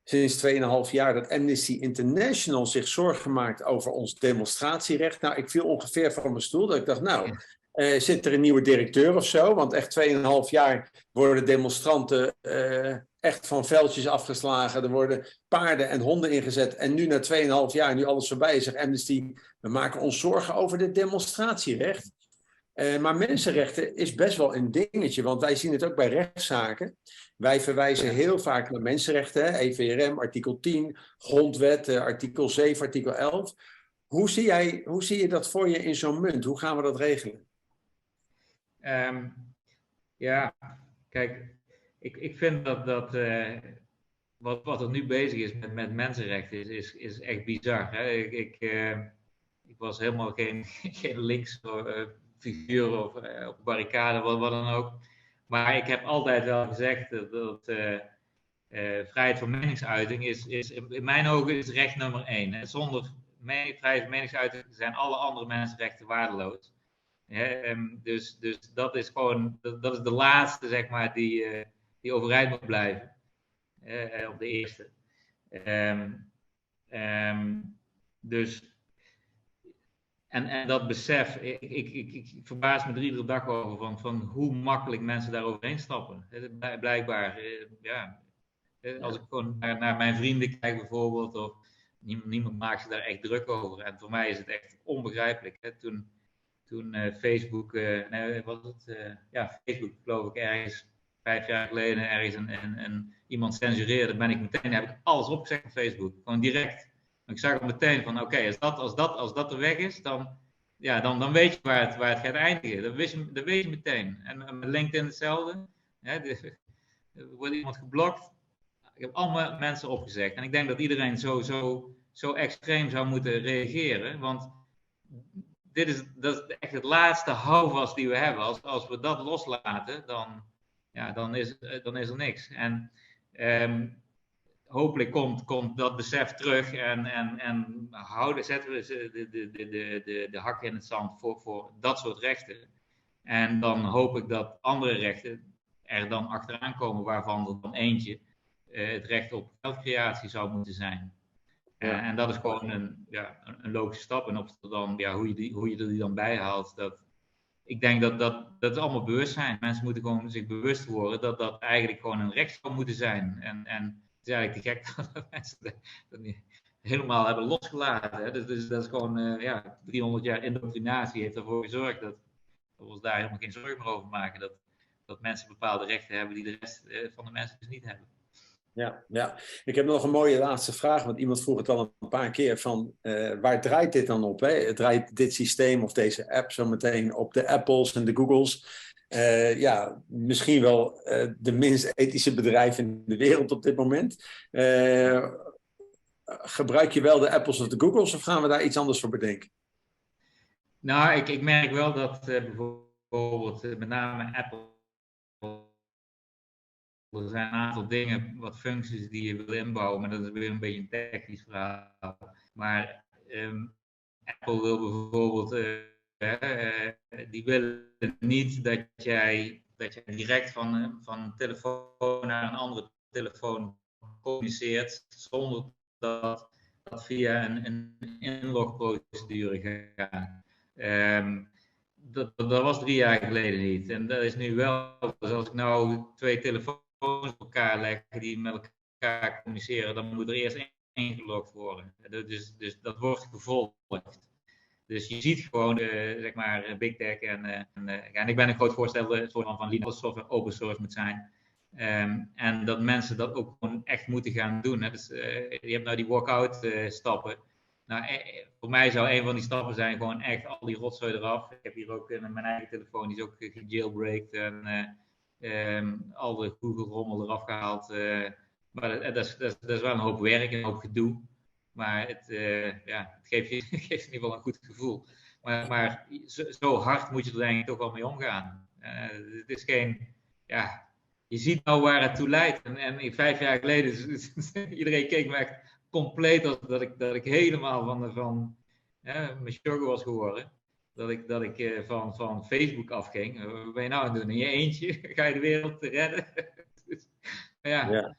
sinds 2,5 jaar dat Amnesty International zich zorgen maakt over ons demonstratierecht. Nou, ik viel ongeveer van mijn stoel. Dat ik dacht, nou, zit er een nieuwe directeur of zo? Want echt 2,5 jaar worden demonstranten echt van veldjes afgeslagen. Er worden paarden en honden ingezet. En nu na 2,5 jaar, nu alles voorbij is, zegt Amnesty, we maken ons zorgen over dit demonstratierecht. Maar mensenrechten is best wel een dingetje, want wij zien het ook bij rechtszaken. Wij verwijzen heel vaak naar mensenrechten, hè? EVRM, artikel 10, grondwet, artikel 7, artikel 11. Hoe zie je dat voor je in zo'n munt? Hoe gaan we dat regelen? Ja, kijk, ik vind dat wat er nu bezig is met mensenrechten is echt bizar. Hè? Ik was helemaal geen links figuur of op barricade, wat dan ook. Maar ik heb altijd wel gezegd dat vrijheid van meningsuiting is in mijn ogen is recht nummer 1. Hè? Zonder vrijheid van meningsuiting zijn alle andere mensenrechten waardeloos. Dus dat is gewoon, dat is de laatste, zeg maar, die overeind moet blijven. Op de eerste. Dus, en dat besef, ik verbaas me er iedere dag over van hoe makkelijk mensen daar overheen stappen. Blijkbaar, ja. Als ik gewoon naar mijn vrienden kijk bijvoorbeeld, of niemand maakt zich daar echt druk over. En voor mij is het echt onbegrijpelijk. Hè? Toen Facebook, Facebook geloof ik ergens 5 jaar geleden ergens iemand censureerde, heb ik alles opgezegd op Facebook. Gewoon direct. Ik zag al meteen van oké, als dat de weg is, dan weet je waar het gaat eindigen. Dat weet je meteen. En met LinkedIn hetzelfde. Er wordt iemand geblokt. Ik heb allemaal mensen opgezegd. En ik denk dat iedereen zo extreem zou moeten reageren. Want dat is echt het laatste houvast die we hebben. Als we dat loslaten, dan is er niks. En hopelijk komt dat besef terug en zetten we de hakken in het zand voor dat soort rechten. En dan hoop ik dat andere rechten er dan achteraan komen, waarvan er dan eentje het recht op geldcreatie zou moeten zijn. En dat is gewoon een logische stap. En of het dan, hoe je er die dan bij haalt, ik denk dat het allemaal bewustzijn. Mensen moeten gewoon zich bewust worden dat dat eigenlijk gewoon een recht zou moeten zijn. En het is eigenlijk te gek dat mensen dat niet helemaal hebben losgelaten. Hè. Dus dat is gewoon, 300 jaar indoctrinatie heeft ervoor gezorgd dat we ons daar helemaal geen zorgen meer over maken. Dat mensen bepaalde rechten hebben die de rest van de mensen dus niet hebben. Ja. Ik heb nog een mooie laatste vraag, want iemand vroeg het al een paar keer van waar draait dit dan op? Hè? Draait dit systeem of deze app zo meteen op de Apples en de Googles? Misschien wel de minst ethische bedrijven in de wereld op dit moment. Gebruik je wel de Apples of de Googles of gaan we daar iets anders voor bedenken? Nou, ik merk wel dat bijvoorbeeld met name Apple, er zijn een aantal dingen, wat functies die je wil inbouwen, maar dat is weer een beetje een technisch verhaal. Maar Apple wil bijvoorbeeld, die willen niet dat jij direct van een telefoon naar een andere telefoon communiceert, zonder dat via een inlogprocedure gaat. Dat was 3 jaar geleden niet. En dat is nu wel. Dus als ik nou 2 telefoons op elkaar leg die met elkaar communiceren, dan moet er eerst ingelogd worden. Dus dat wordt gevolgd. Dus je ziet gewoon, zeg maar, Big Tech en ik ben een groot voorstander van Linux software open source moet zijn. En dat mensen dat ook gewoon echt moeten gaan doen. Hè. Dus, je hebt nou die walkout stappen. Nou, voor mij zou een van die stappen zijn gewoon echt al die rotzooi eraf. Ik heb hier ook mijn eigen telefoon, die is ook gejailbreakt en al de Google rommel eraf gehaald. Maar dat is wel een hoop werk en een hoop gedoe. Maar het geeft je in ieder geval een goed gevoel. Maar zo hard moet je er denk ik toch wel mee omgaan. Het is geen, je ziet nou waar het toe leidt. En 5 jaar geleden, iedereen keek me echt compleet als dat ik helemaal van mijn sugar was geworden. Dat ik van Facebook afging. Wat ben je nou aan het doen? In je eentje ga je de wereld redden? Dus, ja.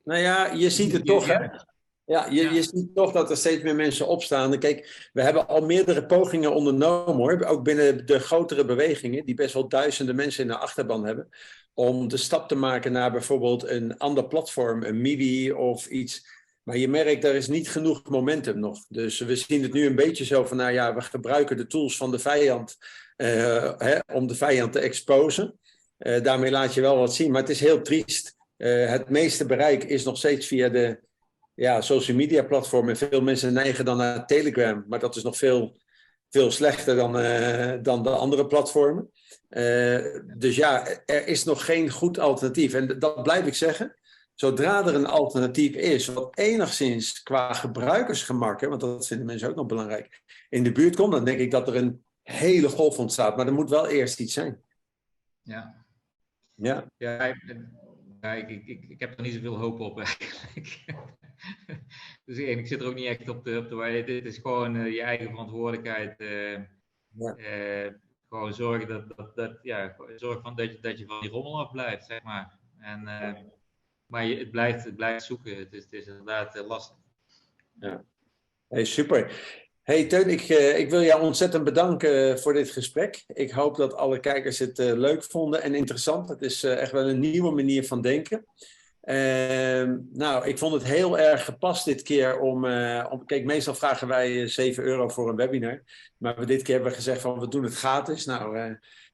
Nou ja, je ziet het toch, hè? Ja, je ziet toch dat er steeds meer mensen opstaan. Kijk, we hebben al meerdere pogingen ondernomen, hoor. Ook binnen de grotere bewegingen, die best wel duizenden mensen in de achterban hebben, om de stap te maken naar bijvoorbeeld een ander platform, een MIDI of iets. Maar je merkt, er is niet genoeg momentum nog. Dus we zien het nu een beetje zo van, we gebruiken de tools van de vijand om de vijand te exposen. Daarmee laat je wel wat zien, maar het is heel triest. Het meeste bereik is nog steeds via de social media platformen. Veel mensen neigen dan naar Telegram, maar dat is nog veel, veel slechter dan de andere platformen. Dus er is nog geen goed alternatief. En dat blijf ik zeggen. Zodra er een alternatief is, wat enigszins qua gebruikersgemak, want dat vinden mensen ook nog belangrijk, in de buurt komt, dan denk ik dat er een hele golf ontstaat. Maar er moet wel eerst iets zijn. Ik heb er niet zoveel hoop op eigenlijk. Dus ik zit er ook niet echt op de waarde. Dit is gewoon je eigen verantwoordelijkheid. Gewoon zorgen dat je van die rommel af blijft, zeg maar. Maar het blijft zoeken. Het is inderdaad lastig. Ja. Hey, super. Hey Teun, ik wil jou ontzettend bedanken voor dit gesprek. Ik hoop dat alle kijkers het leuk vonden en interessant. Het is echt wel een nieuwe manier van denken. Ik vond het heel erg gepast dit keer kijk, meestal vragen wij €7 voor een webinar. Maar dit keer hebben we gezegd van we doen het gratis.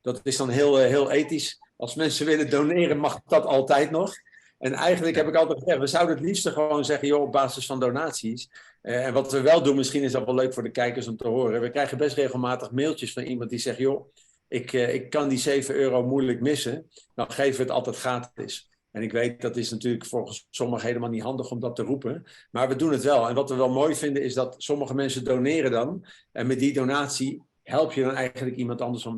Dat is dan heel ethisch. Als mensen willen doneren mag dat altijd nog. En eigenlijk heb ik altijd gezegd, we zouden het liefst gewoon zeggen, joh, op basis van donaties. En wat we wel doen, misschien is dat wel leuk voor de kijkers om te horen. We krijgen best regelmatig mailtjes van iemand die zegt, joh, ik kan die €7 moeilijk missen. Dan geven we het altijd gratis. En ik weet, dat is natuurlijk voor sommigen helemaal niet handig om dat te roepen. Maar we doen het wel. En wat we wel mooi vinden, is dat sommige mensen doneren dan. En met die donatie help je dan eigenlijk iemand anders om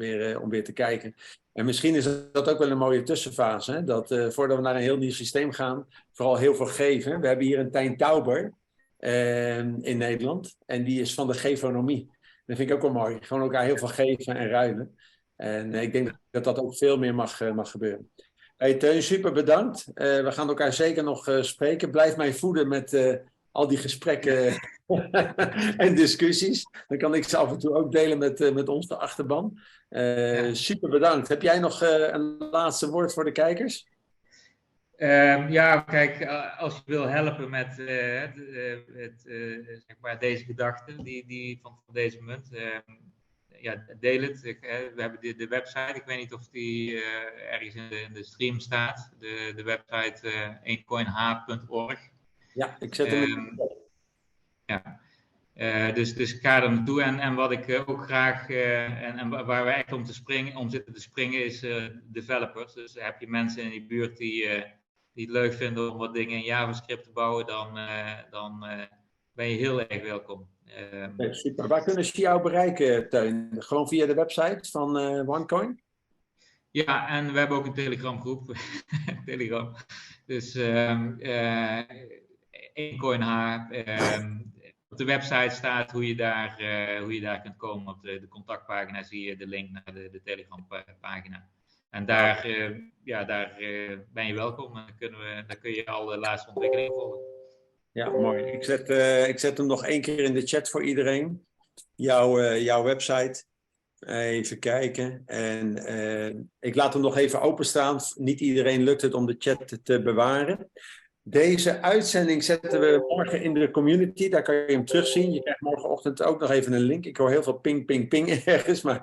weer te kijken. En misschien is dat ook wel een mooie tussenfase. Hè? Dat voordat we naar een heel nieuw systeem gaan, vooral heel veel geven. We hebben hier een Tijn Tauber in Nederland. En die is van de gevonomie. Dat vind ik ook wel mooi. Gewoon elkaar heel veel geven en ruilen. En ik denk dat dat ook veel meer mag gebeuren. Hey Teun, super bedankt. We gaan elkaar zeker nog spreken. Blijf mij voeden met al die gesprekken en discussies. Dan kan ik ze af en toe ook delen met onze achterban. Super bedankt. Heb jij nog een laatste woord voor de kijkers? Ja, kijk, als je wil helpen met zeg maar deze gedachten die van deze munt, ja, deel het. We hebben de website, ik weet niet of die ergens in de stream staat, de website 1coinh.org. Ja, ik zet hem in. Ja. Dus ga er naartoe. En wat ik ook graag, en waar we echt om zitten te springen, is developers. Dus heb je mensen in die buurt die het leuk vinden om wat dingen in JavaScript te bouwen, dan ben je heel erg welkom. Super. Waar kunnen ze jou bereiken, Teun? Gewoon via de website van OneCoin? Ja, en we hebben ook een Telegram groep. Telegram. Dus 1coinh. Op de website staat hoe je daar kunt komen. Op de contactpagina zie je de link naar de Telegram pagina. En daar ben je welkom. En dan kun je al de laatste ontwikkelingen volgen. Ja, mooi. Ik zet hem nog 1 keer in de chat voor iedereen. Jouw website. Even kijken. En ik laat hem nog even openstaan. Niet iedereen lukt het om de chat te bewaren. Deze uitzending zetten we morgen in de community. Daar kan je hem terugzien. Je krijgt morgenochtend ook nog even een link. Ik hoor heel veel ping, ping, ping ergens. Maar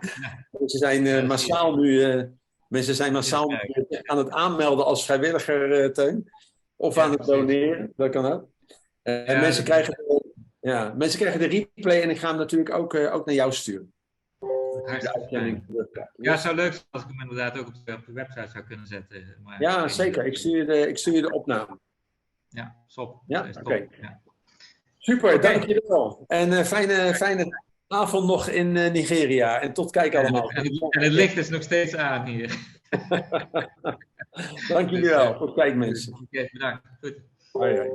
mensen zijn massaal nu aan het aanmelden als vrijwilliger, Teun. Of aan het doneren. Dat kan ook. Mensen krijgen de replay en ik ga hem natuurlijk ook naar jou sturen. Ja, het zou leuk zijn als ik hem inderdaad ook op de website zou kunnen zetten. Maar ja, zeker. Ik stuur je de opname. Ja, stop. Ja, oké. Ja. Super, dank je wel. En fijne avond nog in Nigeria. En tot kijk allemaal. En het licht is nog steeds aan hier. Dank jullie wel. Tot kijk mensen. Oké, bedankt. Goed. Hoi, hoi.